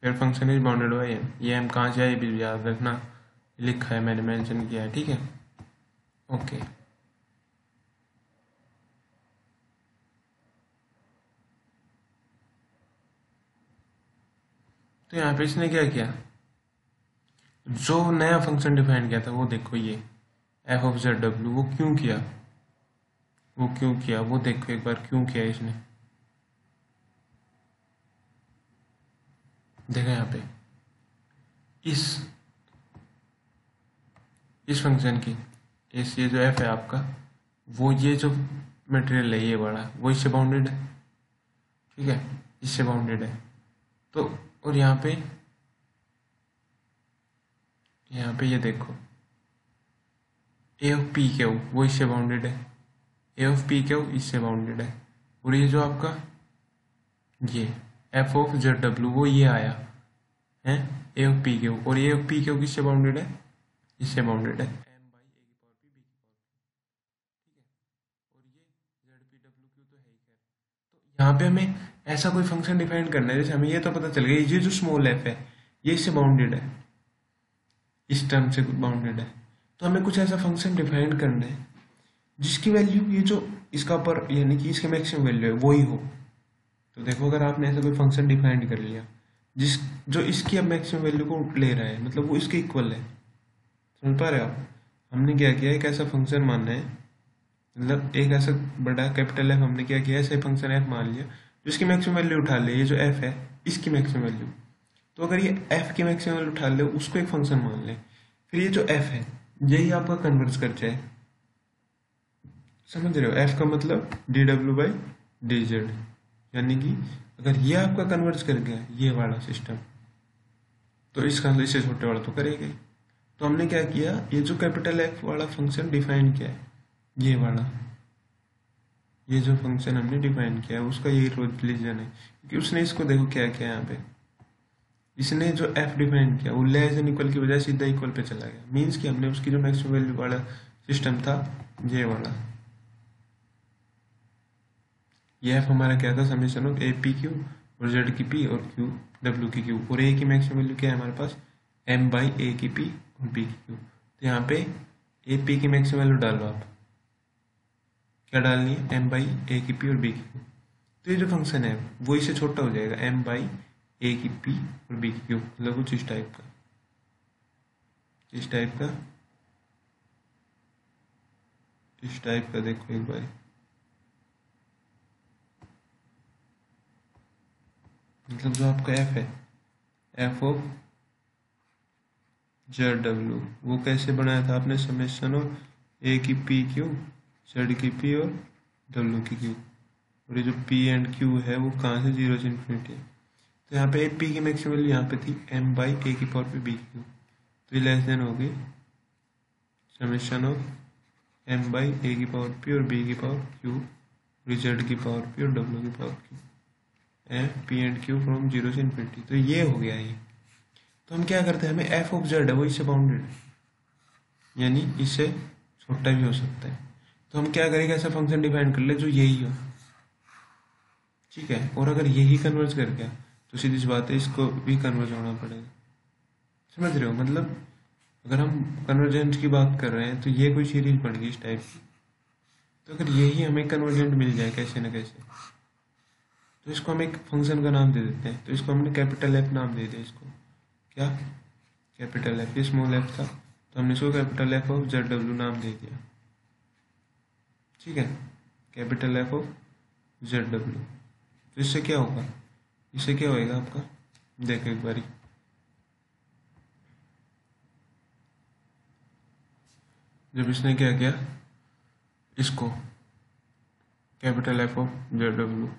फिर function is bounded by M. ये एम कहाँ से आए भी याद रखना, लिखा है मैंने, मेंशन किया है, ठीक है। ओके, तो यहाँ पे इसने क्या किया, जो नया फंक्शन डिफाइन किया था वो देखो, ये एफ ऑफ जेड डब्ल्यू, वो क्यों किया, वो देखो एक बार क्यों किया इसने। देखो यहाँ पे इस फंक्शन की ये जो एफ है आपका, वो ये जो मटेरियल है ये बड़ा, वो इससे बाउंडेड है, ठीक है, इससे बाउंडेड है। तो और यहाँ पे ये देखो ए ऑफ पी क्यू वो इससे बाउंडेड है, ए ऑफ पी क्यू इससे बाउंडेड है, और ये जो आपका ये एफ ऑफ जेड डब्ल्यू वो ये आया है ए ऑफ पी क्यू, और ए ऑफ पी क्यू किससे बाउंडेड है, इससे बाउंडेड है एम बाई ए की पावर पी बी की पावर पी, ठीक है। और ये जेड पी डब्ल्यू क्यू तो है ही खैर। तो यहाँ पे हमें ऐसा कोई फंक्शन डिफाइन करना है, जैसे हमें ये तो पता चल गया ये जो स्मॉल एफ है ये इससे बाउंडेड है, इस टर्म से बाउंडेड है। तो हमें कुछ ऐसा फंक्शन डिफाइन करना है जिसकी वैल्यू ये जो इसका ऊपर यानी कि इसके मैक्सिमम वैल्यू है वो ही हो। तो देखो अगर आपने ऐसा कोई फंक्शन डिफाइन कर लिया जो इसकी अब मैक्सिमम वैल्यू को ले रहा है, मतलब वो इसके इक्वल है, समझ पा रहे हो आप। हमने क्या किया, एक ऐसा फंक्शन मानना है, मतलब एक ऐसा बड़ा कैपिटल एफ हमने क्या किया, ऐसे फंक्शन एफ मान लिया जो इसकी मैक्सिमम वैल्यू उठा ले, ये जो एफ है इसकी मैक्सिमम वैल्यू। तो अगर ये एफ की मैक्सिमम वैल्यू उठा ले उसको एक फंक्शन मान ले, फिर ये जो एफ है यही आपका कन्वर्स कर जाए, समझ रहे हो। एफ का मतलब D W by D Z, यानी कि अगर ये आपका कन्वर्स कर गया ये वाला सिस्टम, तो इसका इससे छोटे वाला तो करेगा ही। तो हमने क्या किया, ये जो कैपिटल एफ वाला फंक्शन डिफाइन किया है, ये वाला ये जो फंक्शन हमने डिफाइन किया है उसका यही रिलीजन है, क्योंकि उसने इसको देखो क्या किया यहाँ पे, इसने जो एफ डिफाइन किया वो लेस देन इक्वल की बजाय सीधा इक्वल पे चला गया, मीन्स कि हमने उसकी जो मैक्सिमम वैल्यू वाला सिस्टम था ये वाला, ये एफ हमारा क्या था, summation of A P Q और जेड की पी और क्यू डब्ल्यू की क्यू, और ए की मैक्सिमम वैल्यू क्या है हमारे पास, एम बाई ए की पी और बी की क्यू। तो यहाँ पे ए पी की मैक्सिमम वैल्यू डालो आप, क्या डालनी है, एम बाई ए की पी और बी की क्यू। तो ये जो फंक्शन है वो इससे छोटा हो जाएगा, एम बाई ए की पी और बी की क्यू, मतलब कुछ इस टाइप का, इस टाइप का देखो एक बार, मतलब जो आपका एफ है एफ ऑफ जेड डब्ल्यू वो कैसे बनाया था आपने, समेशन ऑफ ए की पी क्यू जेड की पी और डब्ल्यू की क्यू, और ये जो पी एंड क्यू है वो कहाँ से 0 से इन्फिनिटी है। तो यहाँ पे ए पी की मैक्सिमम वैल्यू यहाँ पे थी एम बाई ए की पावर पे बी की क्यू, तो ये लेस देन हो गई summation of M by A की पावर पी और बी की पावर क्यू, जेड की पावर पी और डब्ल्यू की power Q, P and Q from 0 से इन्फिनिटी। तो ये हो गया ये। तो हम क्या करते हैं, हमें एफ ऑफ जेड है वो इससे बाउंडेड है, यानी इससे छोटा भी हो सकता है। तो हम क्या करेंगे, ऐसा फंक्शन डिफाइन कर ले जो यही हो, ठीक है। और अगर यही कन्वर्ज कर गया तो सीधी सी बात है इसको भी कन्वर्ज होना पड़ेगा, समझ रहे हो। मतलब अगर हम कन्वर्जेंट की बात कर रहे हैं तो ये कोई सीरीज बन गई इस टाइप की, तो अगर यही हमें कन्वर्जेंट मिल जाए कैसे ना कैसे, तो इसको हम एक फंक्शन का नाम दे देते हैं। तो इसको हमने कैपिटल एफ नाम दे दिया, इसको क्या, कैपिटल एफ, ये स्मॉल एफ था तो हमने इसको capital F of Z W नाम दे दिया, ठीक है, capital F of Z W. तो इससे क्या होगा, इससे क्या होएगा आपका, देखो एक बारी, जब इसने क्या किया, इसको capital F of Z W,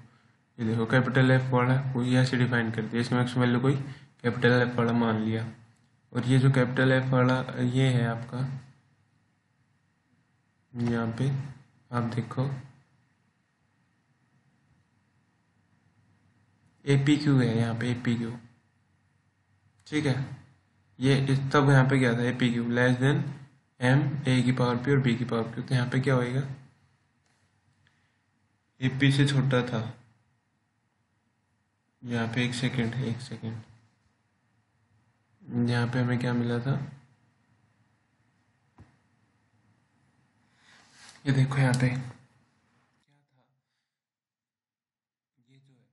ये देखो कैपिटल एफ वाला कोई ऐसे डिफाइन कर दिया, इसमें मैक्सिमम वैल्यू कोई कैपिटल एफ वाला मान लिया, और ये जो कैपिटल एफ वाला ये है आपका, यहाँ पे आप देखो ए पी क्यू है, यहाँ पे ए पी क्यू, ठीक है। ये तब यहाँ पे क्या था, A P Q less than M ए की पावर पी और बी की पावर क्यू, तो यहाँ पे क्या होएगा, ए पी से छोटा था। यहाँ पे एक सेकेंड, यहाँ पे हमें क्या मिला था, ये देखो यहाँ पे क्या था, ये जो है,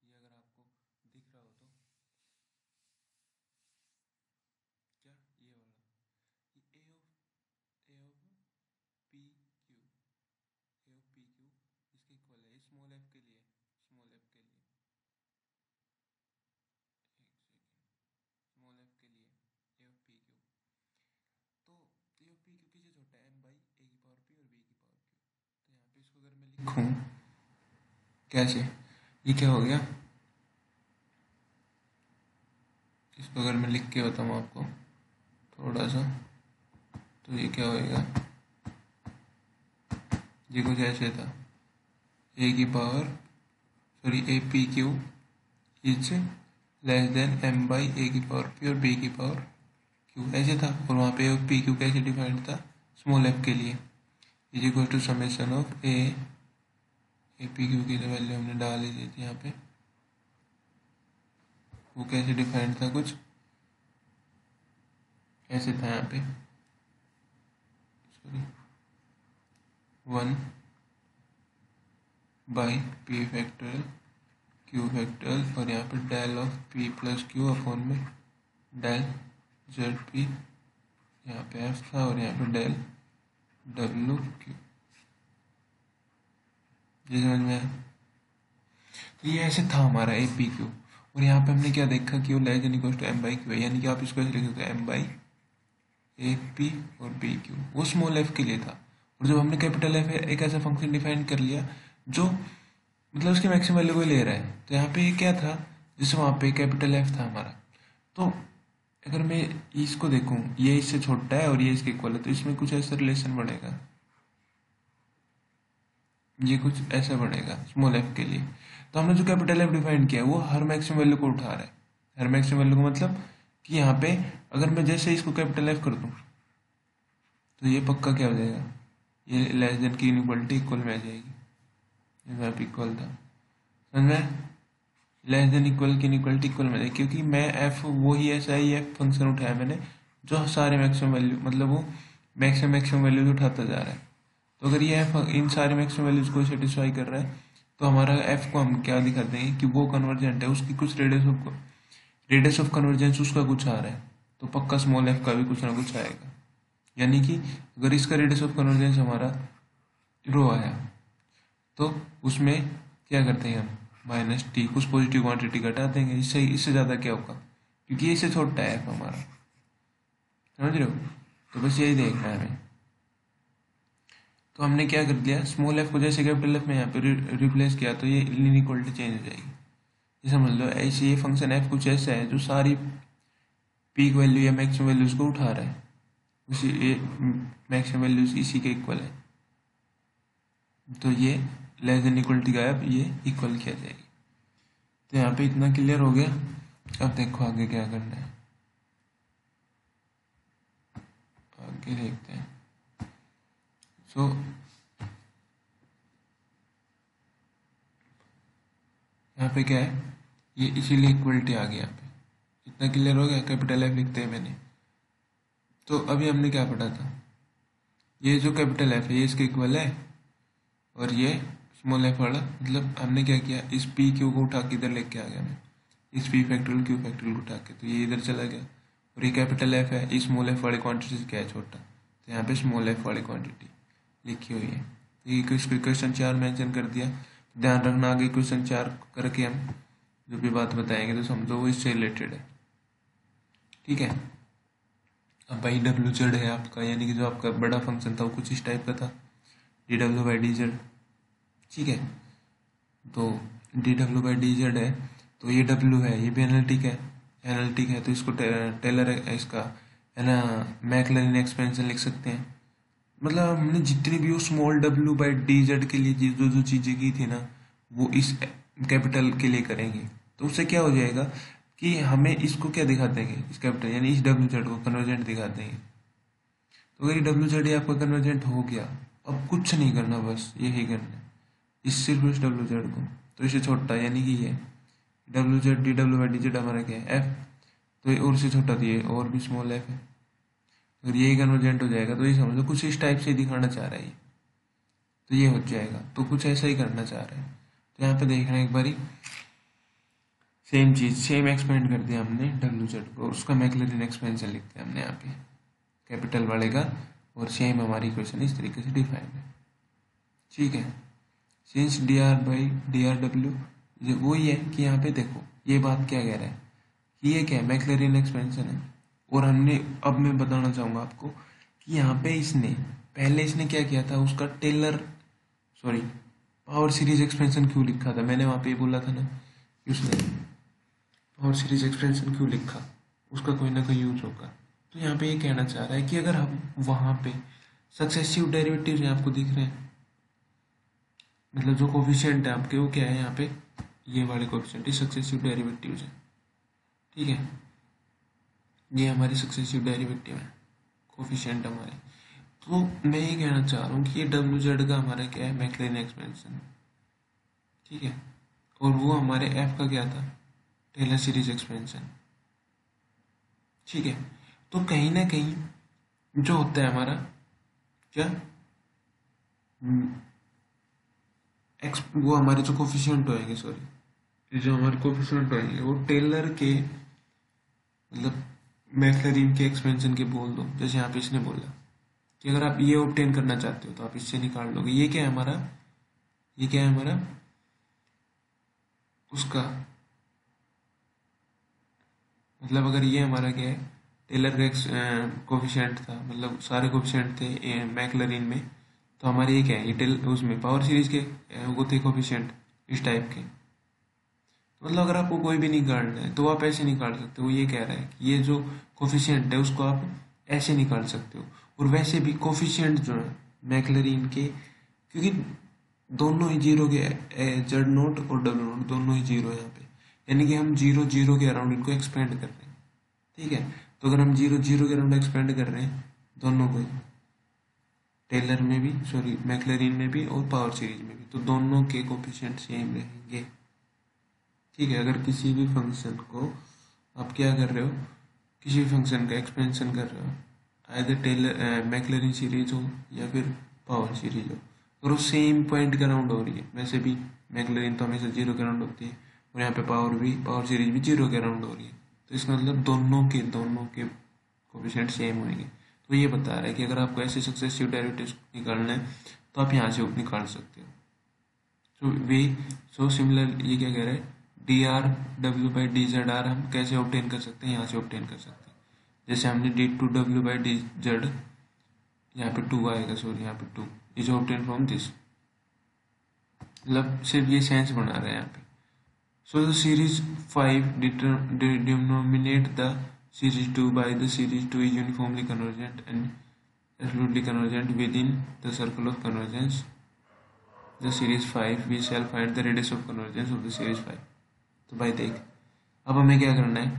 ये अगर आपको दिख रहा हो तो क्या, ये वाला, ये a of p q, a of p q इसके इक्वल है स्मॉल एफ के लिए, स्मॉल एफ के लिए, एक सेकेंड, स्मॉल एफ के लिए ए ऑफ पी क्यू। तो ए ऑफ पी क्यू किससे छोटा है, एम बाई ए की पावर पी और बी की पावर क्यू। तो यहाँ पे इसको अगर मैं लिखूँ कैसे, ये क्या हो गया, इसको अगर मैं लिख के बताऊँ आपको थोड़ा सा, तो ये क्या होएगा, ये कुछ ऐसे था, ए की power sorry A P Q is less than M by A की पावर पी और बी की पावर क्यू, ऐसे था। और वहाँ पे पी क्यू कैसे डिफाइंड था, स्मॉल एफ के लिए, is equal to summation of A P Q की वैल्यू हमने डाल ही दी थी यहाँ पे, वो कैसे डिफाइंड था, कुछ ऐसे था यहाँ पे, sorry 1 by P factorial Q factorial, और यहाँ पे del of P plus Q upon में डेल जेड पी, यहाँ पे एफ था और यहाँ पे डेल डब्ल्यू क्यू। ये समझ में आया, तो ये ऐसे था हमारा ए पी क्यू। और यहाँ पे हमने क्या देखा कि वो less than equal to M by Q है, यानी कि आप इसको ऐसे लिख सकते हैं एम बाई ए पी और बी क्यू, वो स्मॉल एफ के लिए था। और जब हमने कैपिटल एफ एक ऐसा फंक्शन डिफाइन कर लिया जो मतलब उसके मैक्सिमम वैल्यू को ले रहा है, तो यहाँ पे ये क्या था, जैसे वहाँ पे कैपिटल एफ था हमारा, तो अगर मैं इसको देखूँ ये इससे छोटा है और ये इसके इक्वल है, तो इसमें कुछ ऐसा रिलेशन बनेगा, ये कुछ ऐसा बनेगा स्मॉल एफ के लिए। तो हमने जो कैपिटल एफ डिफाइन किया है वो हर मैक्सिमम वैल्यू को उठा रहा है, हर मैक्सिमम वैल्यू को मतलब कि यहाँ पे अगर मैं जैसे इसको कैपिटल एफ कर दूँ तो ये पक्का क्या हो जाएगा, ये लेस देन की इनइक्वालिटी इक्वल में आ जाएगी, ये वहाँ पे इक्वल था, समझ में, लेस देन इक्वल की इनइक्वालिटी इक्वल में आ जाएगी, क्योंकि मैं एफ वो ही ऐसा ही एफ फंक्शन उठाया मैंने जो सारे मैक्सिमम वैल्यू मतलब वो मैक्सिमम वैल्यूज उठाता जा रहा है। तो अगर ये एफ इन सारे मैक्सिमम वैल्यूज को सेटिस्फाई कर रहा है तो हमारा एफ को हम क्या दिखा देंगे कि वो कन्वर्जेंट है, उसकी कुछ रेडियस ऑफ कन्वर्जेंस उसका कुछ आ रहा है, तो पक्का स्मॉल एफ का भी कुछ ना कुछ आएगा। यानी कि अगर इसका रेडियस ऑफ कन्वर्जेंस हमारा रो आया तो उसमें क्या करते हैं हम माइनस टी, कुछ पॉजिटिव क्वांटिटी घटा देंगे, इससे ज़्यादा क्या होगा, क्योंकि इससे छोटा है एफ हमारा, समझ रहे हो। तो बस यही देखना है हमें। तो हमने क्या कर दिया, स्मॉल एफ को जैसे कैपिटल एफ में यहाँ पे रिप्लेस किया तो ये इनइक्वालिटी चेंज हो जाएगी। ये समझ लो ऐसे ये फंक्शन एफ कुछ ऐसा है जो सारी पीक वैल्यू या मैक्सिमम वैल्यूज को उठा रहा है, उसी मैक्सिमम वैल्यूज इसी के इक्वल है, तो ये लेस देन इक्वलिटी गायब, ये इक्वल किया जाएगी। तो यहाँ पे इतना क्लियर हो गया। अब देखो आगे क्या करना है, आगे देखते हैं। सो यहाँ पे क्या है, ये इसीलिए इक्वलिटी आ गई, यहाँ पे इतना क्लियर हो गया, कैपिटल एफ लिखते हैं मैंने। तो अभी हमने क्या पढ़ा था, ये जो कैपिटल एफ है ये इसके इक्वल है और ये स्मॉल एफ वाला, मतलब हमने क्या किया, इस पी क्यू को उठा के इधर लेके आ गया मैं, इस पी फैक्टोरियल क्यू फैक्टोरियल उठा के, तो ये इधर चला गया। और ये कैपिटल एफ है, इस स्मॉल एफ वाली क्वांटिटी से क्या है छोटा, तो यहाँ पे स्मॉल एफ वाली क्वांटिटी लिखी हुई है। तो ये क्वेश्चन 4 मेंशन कर दिया, ध्यान रखना आगे क्वेश्चन 4 करके हम जो भी बात बताएंगे तो समझो वो इससे रिलेटेड है, ठीक है। अब भाई डब्ल्यू जेड है आपका, यानी कि जो आपका बड़ा फंक्शन था वो कुछ इस टाइप का था, D W by D Z, ठीक है। तो D W by D Z है, तो ये डब्ल्यू है, ये भी एनालिटिक है, तो इसको टेलर है इसका है ना, मैक्लैरिन एक्सपेंशन लिख सकते हैं। मतलब हमने जितनी भी वो small W by D Z के लिए जो जो चीज़ें की थी ना वो इस कैपिटल के लिए करेंगे, तो उससे क्या हो जाएगा कि हमें इसको क्या दिखा देंगे, इस कैपिटल यानी इस डब्ल्यू जेड को कन्वर्जेंट दिखा देंगे। तो अगर ये डब्ल्यू जेड आपका कन्वर्जेंट हो गया, अब कुछ नहीं करना, बस यही करना है, इस सिर्फ इस डब्ल्यू जेड को, तो इससे छोटा यानी कि ये W Z D W by D Z हमारा क्या है एफ, तो ये और से छोटा तो ये और भी स्मॉल एफ है, अगर यही कन्वर्जेंट हो जाएगा तो ये समझ लो कुछ इस टाइप से दिखाना चाह रहा है ये, तो ये हो जाएगा, तो कुछ ऐसा ही करना चाह रहा है। तो यहाँ पे देखना एक बारी सेम चीज, सेम एक्सपेंड कर दिया हमने डब्ल्यू जेड को, उसका मैक्लैरिन एक्सपेंशन लिख दिया हमने यहाँ पे कैपिटल वाले का, और सेम हमारी इक्वेशन इस तरीके से डिफाइन है। ठीक है, since D R by D R W वही है कि यहाँ पे देखो ये बात क्या कह रहा है कि ये क्या है मैक्लैरिन एक्सपेंशन है, और हमने अब मैं बताना चाहूंगा आपको कि यहाँ पे इसने पहले इसने क्या किया था, उसका Taylor sorry power series expansion क्यों लिखा था, मैंने वहां पे ये बोला था ना कि उसने पावर सीरीज एक्सपेंशन क्यों लिखा, उसका कोई ना कोई यूज होगा। तो यहाँ पे ये कहना चाह रहा है कि अगर हम वहां पे सक्सेसिव डेरिवेटिव हैं आपको दिख रहे हैं, मतलब जो कोफिशिएंट है आपके वो क्या है यहाँ पे, ये वाले कोफिशिएंट सक्सेसिव डेरिवेटिव है। ठीक है, ये हमारी सक्सेसिव डेरिवेटिव है कोफिशिएंट हमारे। तो मैं ये कहना चाह रहा हूँ कि ये डब्ल्यू जेड का हमारा क्या है मैक्लैरिन एक्सपेंशन, ठीक है, और वो हमारे एफ का क्या था टेलर सीरीज एक्सपेंशन। ठीक है, तो कहीं ना कहीं जो होता है हमारा क्या वो हमारे जो कोफिशिएंट होएंगे सॉरी जो हमारे कोफिशिएंट होएंगे वो टेलर के मतलब मैक्लैरिन के एक्सपेंशन के बोल दो, जैसे यहाँ पे इसने बोला कि अगर आप ये ऑब्टेन करना चाहते हो तो आप इससे निकाल लोगे। ये क्या है हमारा, ये क्या है हमारा उसका मतलब अगर ये हमारा क्या है टेलर का कोफिशिएंट था, मतलब सारे कोफिशिएंट थे मैक्लैरिन में, तो हमारे ये क्या है ये टेल उसमें पावर सीरीज के वो थे कोफिशिएंट इस टाइप के। मतलब अगर आपको कोई भी निकालना है तो आप ऐसे निकाल सकते हो, ये कह रहा है कि ये जो कोफिशिएंट है उसको आप ऐसे निकाल सकते हो। और वैसे भी कोफिशिएंट जो है मैक्लैरिन के, क्योंकि दोनों ही जीरो के जेड नोट और डब्ल्यू नोट दोनों ही जीरो है यहाँ पे, यानी कि हम जीरो जीरो के अराउंड इनको एक्सपेंड कर रहे हैं। ठीक है, तो अगर हम जीरो जीरो के अराउंड एक्सपेंड कर रहे हैं दोनों को, टेलर में भी सॉरी मैक्लैरिन में भी और पावर सीरीज में भी, तो दोनों के कोफिशिएंट सेम रहेंगे। ठीक है, अगर किसी भी फंक्शन को आप क्या कर रहे हो, किसी भी फंक्शन का एक्सपेंशन कर रहे हो, आइदर टेलर मैक्लैरिन सीरीज हो या फिर पावर सीरीज हो, और वो सेम पॉइंट के अराउंड हो रही है, वैसे भी मैक्लैरिन तो हमेशा जीरो के अराउंड होती है और यहाँ पे पावर सीरीज भी जीरो के अराउंड हो रही है, तो इसका मतलब दोनों के कोफिशिएंट सेम होंगे। तो ये बता रहा है कि अगर आपको ऐसे सक्सेसिव डेरिवेटिव्स निकालना है तो आप यहाँ से निकाल सकते हो। सो सिमिलर ये क्या कह रहा है D R W by D Z R हम कैसे ऑब्टेन कर सकते हैं, यहाँ से ऑब्टेन कर सकते हैं। जैसे हमने D two W by D Z, यहाँ पे टू आएगा सॉरी यहाँ पे two is obtain from this, मतलब सिर्फ ये सेंस बना रहे हैं यहाँ पे। So the series 5 denominate the series 2 by the series 2 is uniformly convergent and absolutely convergent within the circle of convergence the series 5 we shall find the radius of convergence of the series 5। तो भाई देख अब हमें क्या करना है,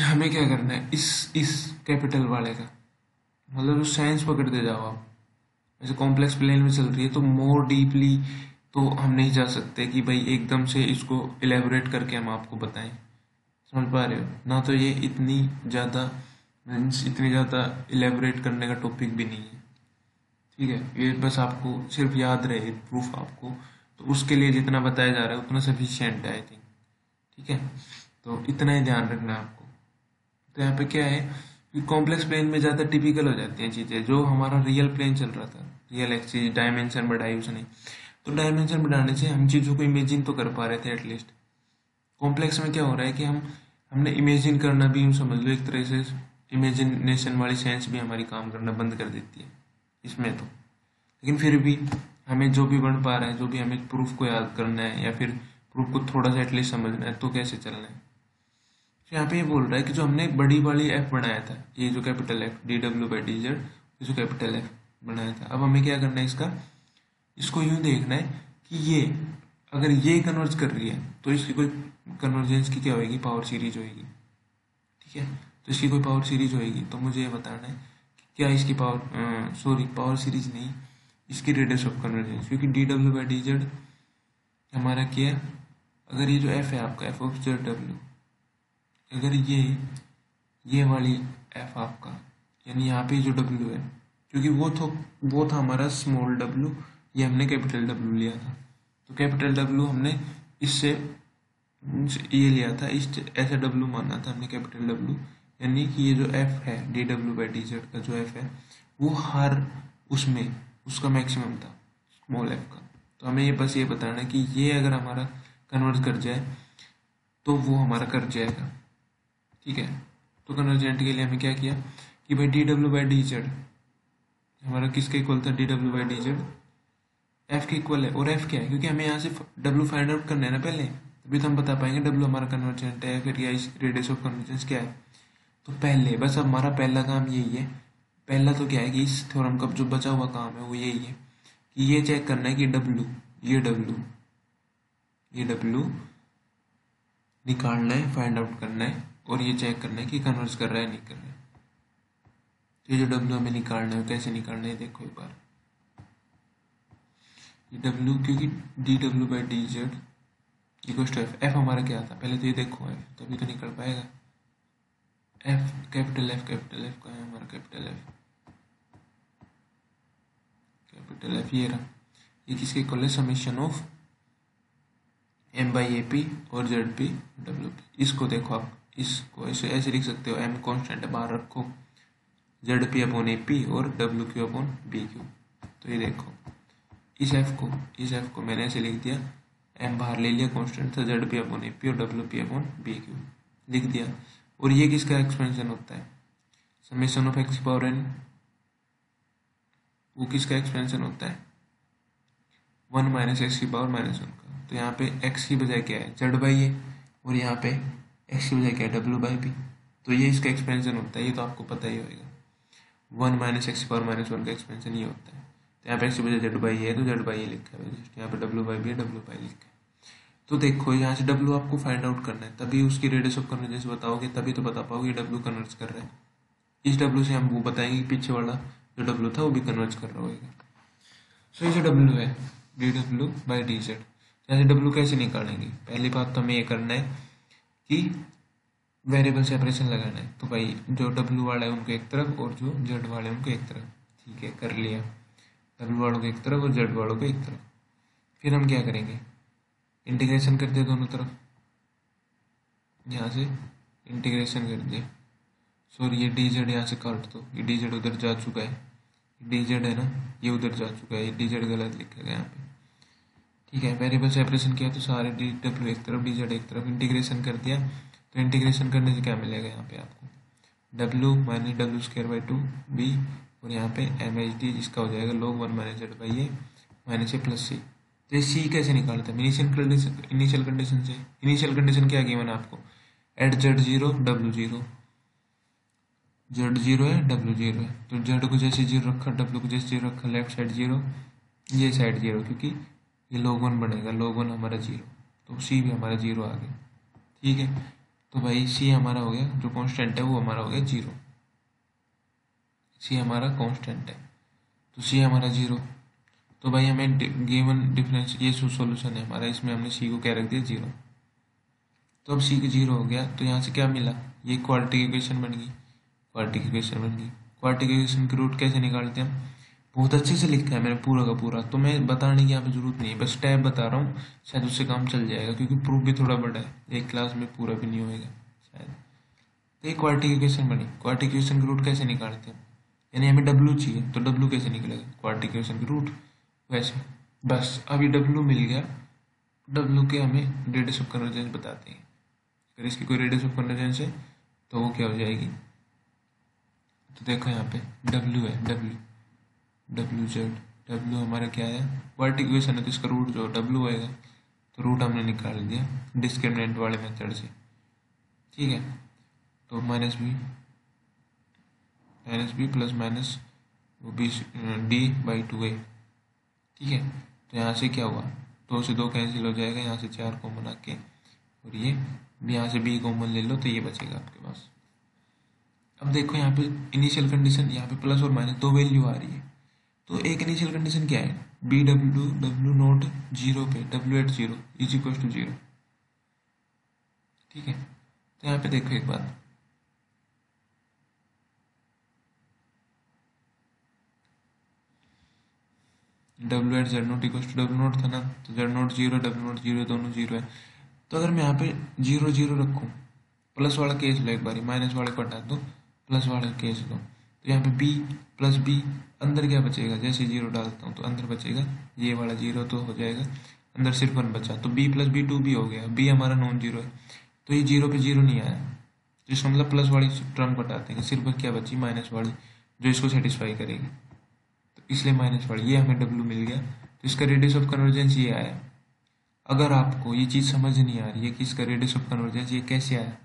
हमें क्या करना है इस कैपिटल वाले का मतलब जो साइंस पकड़ते जाओ आप, ऐसे कॉम्प्लेक्स प्लेन में चल रही है तो मोर डीपली तो हम नहीं जा सकते कि भाई एकदम से इसको इलेबोरेट करके हम आपको बताएं, समझ पा रहे हो ना, तो ये इतनी ज़्यादा इलेबोरेट करने का टॉपिक भी नहीं है। ठीक है, ये बस आपको सिर्फ याद रहे प्रूफ आपको, तो उसके लिए जितना बताया जा रहा है उतना सफिशिएंट है आई थिंक। ठीक है, तो इतना ही ध्यान रखना है आपको। तो यहाँ पे क्या है कि कॉम्प्लेक्स प्लेन में ज़्यादा टिपिकल हो जाती हैं चीज़ें, जो हमारा रियल प्लेन चल रहा था, रियल एक्सिस डायमेंशन बढ़ाई उसने, तो डायमेंशन बढ़ाने से हम चीज़ों को इमेजिन तो कर पा रहे थे एटलीस्ट। कॉम्प्लेक्स में क्या हो रहा है कि हमने इमेजिन करना भी यूँ समझ लो एक तरह से, इमेजिनेशन वाली सेंस भी हमारी काम करना बंद कर देती है इसमें तो, लेकिन फिर भी हमें जो भी बन पा रहा है, जो भी हमें प्रूफ को याद करना है या फिर प्रूफ को थोड़ा सा एटलीस्ट समझना है, तो कैसे चलना है। तो यहाँ पे ये बोल रहा है कि जो हमने बड़ी वाली एफ बनाया था, ये जो capital F D W by D Z, जो कैपिटल एफ बनाया था, अब हमें क्या करना है इसको यूं देखना है कि ये अगर ये कन्वर्ज कर रही है तो इसकी कोई कन्वर्जेंस की क्या होगी, पावर सीरीज होगी। ठीक है, तो इसकी कोई पावर सीरीज होगी, तो मुझे ये बताना है कि क्या इसकी पावर सीरीज नहीं, इसकी रेडियस ऑफ कन्वर्जेंस, क्योंकि D W by D Z हमारा क्या है, अगर ये जो एफ है आपका एफ ऑफ जेड डब्ल्यू, अगर ये वाली एफ आपका, यानी यहाँ पे जो डब्ल्यू है, क्योंकि वो था हमारा स्मॉल डब्ल्यू, ये हमने कैपिटल डब्ल्यू लिया था, तो कैपिटल डब्ल्यू हमने इससे ये लिया था, इस ऐसा डब्ल्यू माना था हमने कैपिटल डब्ल्यू, यानी कि ये जो एफ है D W by D Z का जो एफ है वो हर उसमें उसका मैक्सिमम था स्मॉल एफ का। तो हमें ये बस ये बताना है कि ये अगर हमारा कन्वर्ट कर जाए तो वो हमारा कर जाएगा, ठीक है। तो कन्वर्जेंट के लिए हमें क्या किया कि भाई D W by D Z हमारा किसके इक्वल था, D W by D Z F के इक्वल है। और एफ क्या है, क्योंकि हमें यहाँ से डब्ल्यू फाइंड आउट करना है ना पहले, तभी तो हम बता पाएंगे डब्ल्यू हमारा कन्वर्जेंट है फिर या इस रेडियस ऑफ कन्वर्जेंस क्या है। तो पहले बस हमारा पहला काम यही है, पहला तो क्या है कि इस थ्योरम का जो बचा हुआ काम है वो यही है कि ये चेक करना है कि ये डब्ल्यू निकालना है, फाइंड आउट करना है, और ये चेक करना है कि कन्वर्ज कर रहा है नहीं कर रहा है। तो ये जो डब्ल्यू हमें निकालना है कैसे निकालना है देखो एक बार, ये डब्ल्यू, क्योंकि D W by D Z equals to F हमारा क्या था पहले तो ये देखो एफ, तभी तो निकल पाएगा। एफ कैपिटल एफ का है हमारा कैपिटल एफ ये रहा, ये किसके इक्वल है, summation of M by A P और जेड पी डब्ल्यू पी। इसको देखो आप, इसको ऐसे लिख सकते हो, एम कॉन्स्टेंट है बाहर रखो, Z P upon A P और W Q upon B Q. तो ये देखो इस एफ को मैंने ऐसे लिख दिया, एम बाहर ले लिया कॉन्स्टेंट था, Z P upon A P और W P upon B Q लिख दिया। और ये किसका एक्सपेंशन होता है, summation of X power N, वो किसका एक्सपेंशन होता है 1 माइनस एक्स की पावर माइनस 1 का। तो यहाँ पे एक्स की बजाय क्या है जेड बाई ए, और यहाँ पे एक्स की बजाय क्या है डब्ल्यू बाई बी। तो ये इसका एक्सपेंशन होता है, ये तो आपको पता ही होगा, 1 माइनस एक्स की पावर माइनस 1 का एक्सपेंशन ये होता है। तो यहाँ पे एक्स की बजाय जेड बाई ए तो जेड बाई ए लिखा है, यहाँ पे W by B W by लिखा है। तो देखो यहाँ से डब्ल्यू आपको फाइंड आउट करना है, तभी उसकी रेडियस ऑफ कन्वर्जेंस बताओगे, तभी तो बता पाओगे डब्ल्यू कन्वर्ज कर रहा है। इस डब्ल्यू से हम वो बताएंगे पीछे वाला जो डब्ल्यू था वो भी कन्वर्ज कर रहा होगा। सो ये जो डब्ल्यू है D W by D Z, यहाँ से डब्ल्यू कैसे निकालेंगे, पहली बात तो हमें ये करना है कि वेरिएबल सेपरेशन लगाना है। तो भाई जो डब्ल्यू वाला है उनको एक तरफ और जो जेड वाले हैं उनको एक तरफ, ठीक है कर लिया, डब्ल्यू वालों को एक तरफ और जेड वालों को एक तरफ। फिर हम क्या करेंगे, इंटीग्रेशन कर दिया दोनों तरफ, यहाँ से इंटीग्रेशन कर दिया, सॉरी ये डी जेड यहाँ से काट दो, ये डी जेड उधर जा चुका है, डी जेड है ना ये उधर जा चुका है, ये डी जेड गलत लिखा गया यहाँ पे, ठीक है। वेरिएबल सेपरेशन किया तो सारे डी डब्ल्यू एक तरफ डी जेड एक तरफ, इंटीग्रेशन कर दिया। तो इंटीग्रेशन करने से क्या मिलेगा यहाँ पे आपको, W minus W square by 2b, और यहाँ पे एम एच डी जिसका हो जाएगा log 1 minus Z by A minus A plus C. तो ये सी कैसे निकालते हैं, इनिशियल कंडीशन से। इनिशियल कंडीशन क्या गिवन है आपको, at Z zero W zero, Z zero है डब्ल्यू जीरो है, तो जेड को जैसे जीरो रखा डब्ल्यू को जैसे जीरो रखा, लेफ्ट साइड जीरो ये साइड जीरो, क्योंकि ये log 1 बनेगा, log 1 हमारा जीरो, तो सी भी हमारा जीरो आ गया, ठीक है। तो भाई सी हमारा हो गया, जो कांस्टेंट है वो हमारा हो गया जीरो, सी हमारा कांस्टेंट है तो सी हमारा जीरो। तो भाई हमें गिवन डिफरेंस ये सॉल्यूशन है हमारा, इसमें हमने सी को क्या रख दिया जीरो। तो अब सी का जीरो हो गया, तो यहाँ से क्या मिला, ये क्वाड्रेटिक इक्वेशन बन गई, क्वाड्रेटिक इक्वेशन की रूट कैसे निकालते हैं हम, बहुत अच्छे से लिखा है मैंने पूरा का पूरा, तो मैं बताने की यहाँ पे जरूरत नहीं है, बस स्टेप बता रहा हूँ, शायद उससे काम चल जाएगा, क्योंकि प्रूफ भी थोड़ा बड़ा है, एक क्लास में पूरा भी नहीं होएगा शायद। तो ये क्वाड्रेटिक इक्वेशन बनी, क्वाड्रेटिक इक्वेशन की रूट कैसे निकालते हैं, यानी हमें डब्ल्यू चाहिए तो डब्ल्यू कैसे निकलेगा, क्वाड्रेटिक इक्वेशन की रूट वैसे। बस अभी डब्ल्यू मिल गया, डब्ल्यू के हमें रेडियस ऑफ कन्वर्जेंस बताते हैं, अगर इसकी कोई रेडियस ऑफ कन्वर्जेंस है तो वो क्या हो जाएगी, तो देखो यहाँ पे डब्ल्यू है, डब्ल्यू जेड, डब्ल्यू हमारा क्या है क्वाड्रेटिक इक्वेशन है, तो इसका रूट जो डब्ल्यू आएगा, तो रूट हमने निकाल दिया डिस्क्रिमिनेंट वाले मेथड से, ठीक है। तो माइनस बी प्लस माइनस वो बी डी बाई 2a, ठीक है। तो यहाँ से क्या हुआ, 2 से 2 कैंसिल हो जाएगा, यहाँ से 4 कॉमन आके, और ये यहाँ से b कॉमन ले लो तो ये बचेगा आपके पास। अब देखो यहाँ पे इनिशियल कंडीशन, यहाँ पे प्लस और माइनस दो वैल्यू आ रही है, तो एक इनिशियल कंडीशन क्या है, बी डब्ल्यू नोट जीरो पे W@0 इज इक्वल टू 0। ठीक है, तो यहाँ पे देखो एक बात, W@Z naught equal to W naught था ना, तो Z नोट 0 W नोट 0 दोनों 0 है। तो अगर मैं यहाँ पे 0 0 रखूँ, प्लस वाला केस लो एक बारी, माइनस वाले को हटा दो, प्लस वाला केस लो, तो यहाँ पे b प्लस बी, अंदर क्या बचेगा, जैसे 0 डालता हूँ तो अंदर बचेगा ये वाला 0 तो हो जाएगा, अंदर सिर्फ 1 बचा, तो b प्लस बी 2b हो गया, b हमारा नॉन जीरो है, तो ये 0 पे 0 नहीं आया, तो इसका मतलब प्लस वाली टर्म हटाते हैं, सिर्फ क्या बची, माइनस वाली, जो इसको सेटिस्फाई करेगी, तो इसलिए माइनस वाली, ये हमें w मिल गया, तो इसका रेडियस ऑफ कन्वर्जेंस ये आया। अगर आपको ये चीज़ समझ नहीं आ रही है कि इसका रेडियस ऑफ कन्वर्जेंस ये कैसे आया,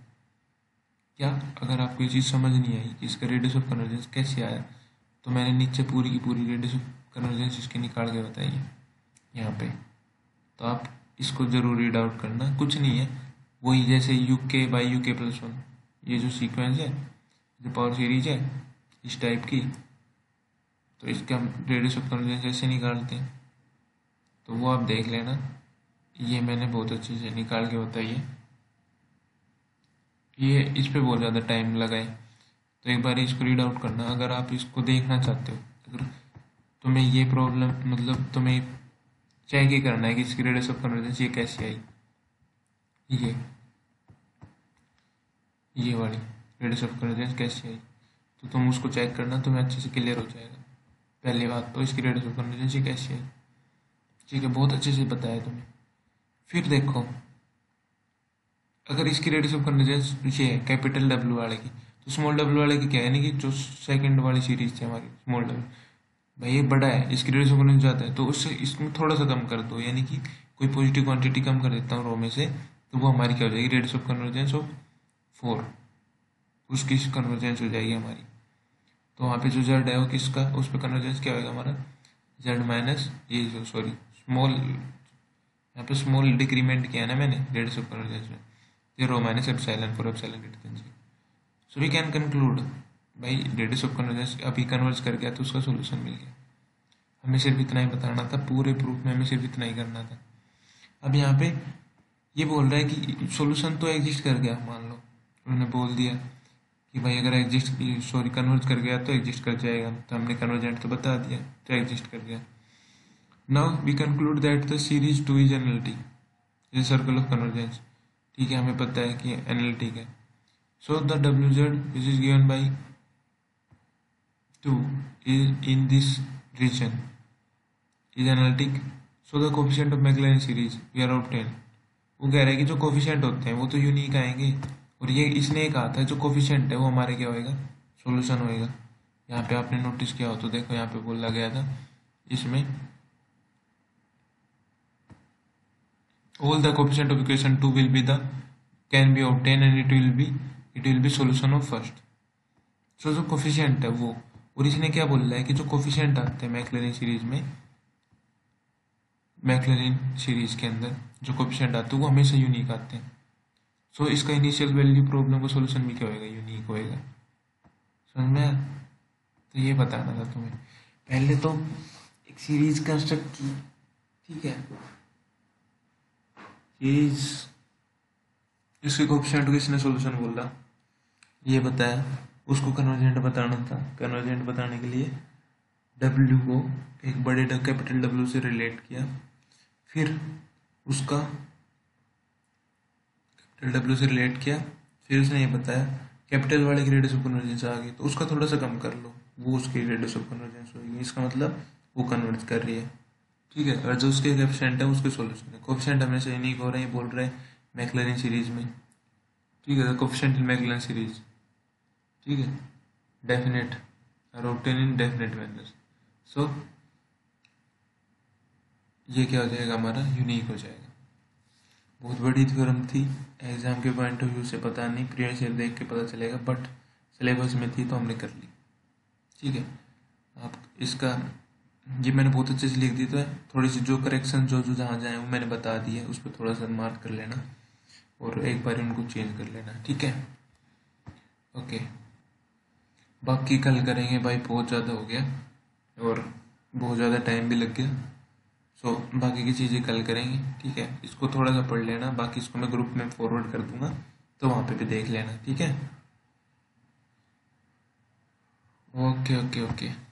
क्या अगर आपको ये चीज़ समझ नहीं आई कि इसका रेडियस ऑफ कन्वर्जेंस कैसे आया, तो मैंने नीचे पूरी की पूरी रेडियस ऑफ कन्वर्जेंस इसके निकाल के बताई है यहाँ पे, तो आप इसको ज़रूर रीड आउट करना, कुछ नहीं है, वही जैसे UK/UK+1, ये जो सीक्वेंस है, जो पावर सीरीज है इस टाइप की, तो इसका हम रेडियस ऑफ कन्वर्जेंस ऐसे निकालते हैं, तो वो आप देख लेना, ये मैंने बहुत अच्छे से निकाल के बताई है, ये इस पे बहुत ज़्यादा टाइम लगाए, तो एक बार इसको रीड आउट करना अगर आप इसको देखना चाहते हो, अगर तुम्हें ये प्रॉब्लम, मतलब तुम्हें चेक ही करना है कि इसकी रेडियस ऑफ कन्वर्जेंस ये कैसे आई, ये वाली रेडियस ऑफ कन्वर्जेंस कैसे आई, तो तुम उसको चेक करना, तुम्हें अच्छे से क्लियर हो जाएगा। पहली बात तो इसकी रेडियस ऑफ कन्वर्जेंस ये कैसे आई, ठीक है, बहुत अच्छे से बताया तुम्हें। फिर देखो, अगर इसकी रेडियस ऑफ कन्वर्जेंस ये है कैपिटल W वाले की, तो स्मॉल w वाले की क्या है, यानी कि जो सेकंड वाली सीरीज थी हमारी स्मॉल w, भाई ये बड़ा है, इसकी रेडियस ऑफ कन्वर्जेंस ज़्यादा है, तो उससे इसमें थोड़ा सा कम कर दो, यानी कि कोई पॉजिटिव क्वांटिटी कम कर देता हूँ रो में से, तो वो हमारी क्या हो जाएगी, रेडियस ऑफ कन्वर्जेंस ऑफ 4, उसकी कन्वर्जेंस हो जाएगी हमारी। तो वहाँ पे जो z है वो किसका, उस पर कन्वर्जेंस क्या होगा हमारा, z माइनस ये जो सॉरी स्मॉल, यहाँ पे स्मॉल डिक्रीमेंट किया है ना मैंने रेडियस ऑफ कन्वर्जेंस में, 0 minus epsilon for epsilon greater than 0। So we can conclude, भाई रेडियस ऑफ कन्वर्जेंस अभी कन्वर्ज कर गया तो उसका सोल्यूशन मिल गया, हमें सिर्फ इतना ही बताना था, पूरे प्रूफ में हमें सिर्फ इतना ही करना था। अब यहाँ पे ये बोल रहा है कि सोल्यूशन तो एग्जिस्ट कर गया, मान लो उन्होंने बोल दिया कि भाई अगर कन्वर्ज कर गया तो एग्जिस्ट कर जाएगा, तो हमने कन्वर्जेंट तो बता दिया, तो एग्जिस्ट कर गया। Now we conclude that the series 2 is analytic, ये सर्कल ऑफ कन्वर्जेंस, ठीक है, हमें पता है कि एनालिटिक है। So the WZ which is given by 2 is in this region is analytic, so the coefficient of Maclaurin series we are obtained, वो कह रहा है कि जो कोफिशिएंट होते हैं वो तो यूनिक आएंगे, और ये इसने कहा था जो कोफिशिएंट है वो हमारे क्या होएगा, सॉल्यूशन होएगा। यहाँ पे आपने नोटिस किया हो तो देखो, यहाँ पे बोला गया था इसमें all the coefficient of equation 2 will be the can be obtained and it will be solution of first। सो जो कोफिशिएंट है वो, और इसने क्या बोल रहा है कि जो कोफिशिएंट आते हैं मैक्लैरिन सीरीज में, मैक्लैरिन सीरीज के अंदर जो कोफिशिएंट आते हैं वो हमेशा यूनिक आते हैं। सो इसका इनिशियल वैल्यू प्रॉब्लम का सोल्यूशन भी क्या होएगा, यूनिक होएगा। समझ में आया? तो ये बताना था तुम्हें, पहले तो एक सीरीज कंस्ट्रक्ट की, ठीक है, सीरीज इसके कोफिशिएंट को किसने सोल्यूशन बोला ये बताया, उसको कन्वर्जेंट बताना था, कन्वर्जेंट बताने के लिए W को एक बड़े कैपिटल W से रिलेट किया, फिर उसका कैपिटल W से रिलेट किया, फिर उसने ये बताया कैपिटल वाले की रेडियस ऑफ कन्वर्जेंस आ गई तो उसका थोड़ा सा कम कर लो, वो उसकी रेडियस ऑफ कन्वर्जेंस होगी, इसका मतलब वो कन्वर्ज कर रही है, ठीक है। और जो उसके कोएफिशिएंट है उसके सॉल्यूशन है, कोएफिशिएंट हमेशा यूनिक हो रहे हैं बोल रहे हैं मैक्लैरिन सीरीज में, ठीक है, कोएफिशिएंट इन मैक्लैरिन सीरीज, ठीक है, डेफिनेट और ऑब्टेन इन डेफिनेट मैनर। सो ये क्या हो जाएगा हमारा, यूनिक हो जाएगा। बहुत बड़ी थ्योरम थी, एग्जाम के पॉइंट ऑफ व्यू से पता नहीं, प्रीवियस ईयर देख के पता चलेगा, बट सिलेबस में थी तो हमने कर ली, ठीक है। आप इसका ये मैंने बहुत अच्छे से लिख दी, तो थोड़ी सी जो करेक्शन जो जहाँ जाए वो मैंने बता दी है, उस पर थोड़ा सा मार्क कर लेना और एक बार उनको चेंज कर लेना, ठीक है, ओके। बाकी कल करेंगे भाई, बहुत ज़्यादा हो गया और बहुत ज़्यादा टाइम भी लग गया। सो बाकी की चीज़ें कल करेंगे, ठीक है। इसको थोड़ा सा पढ़ लेना, बाकी इसको मैं ग्रुप में फॉरवर्ड कर दूंगा, तो वहाँ पे भी देख लेना, ठीक है। Okay okay okay.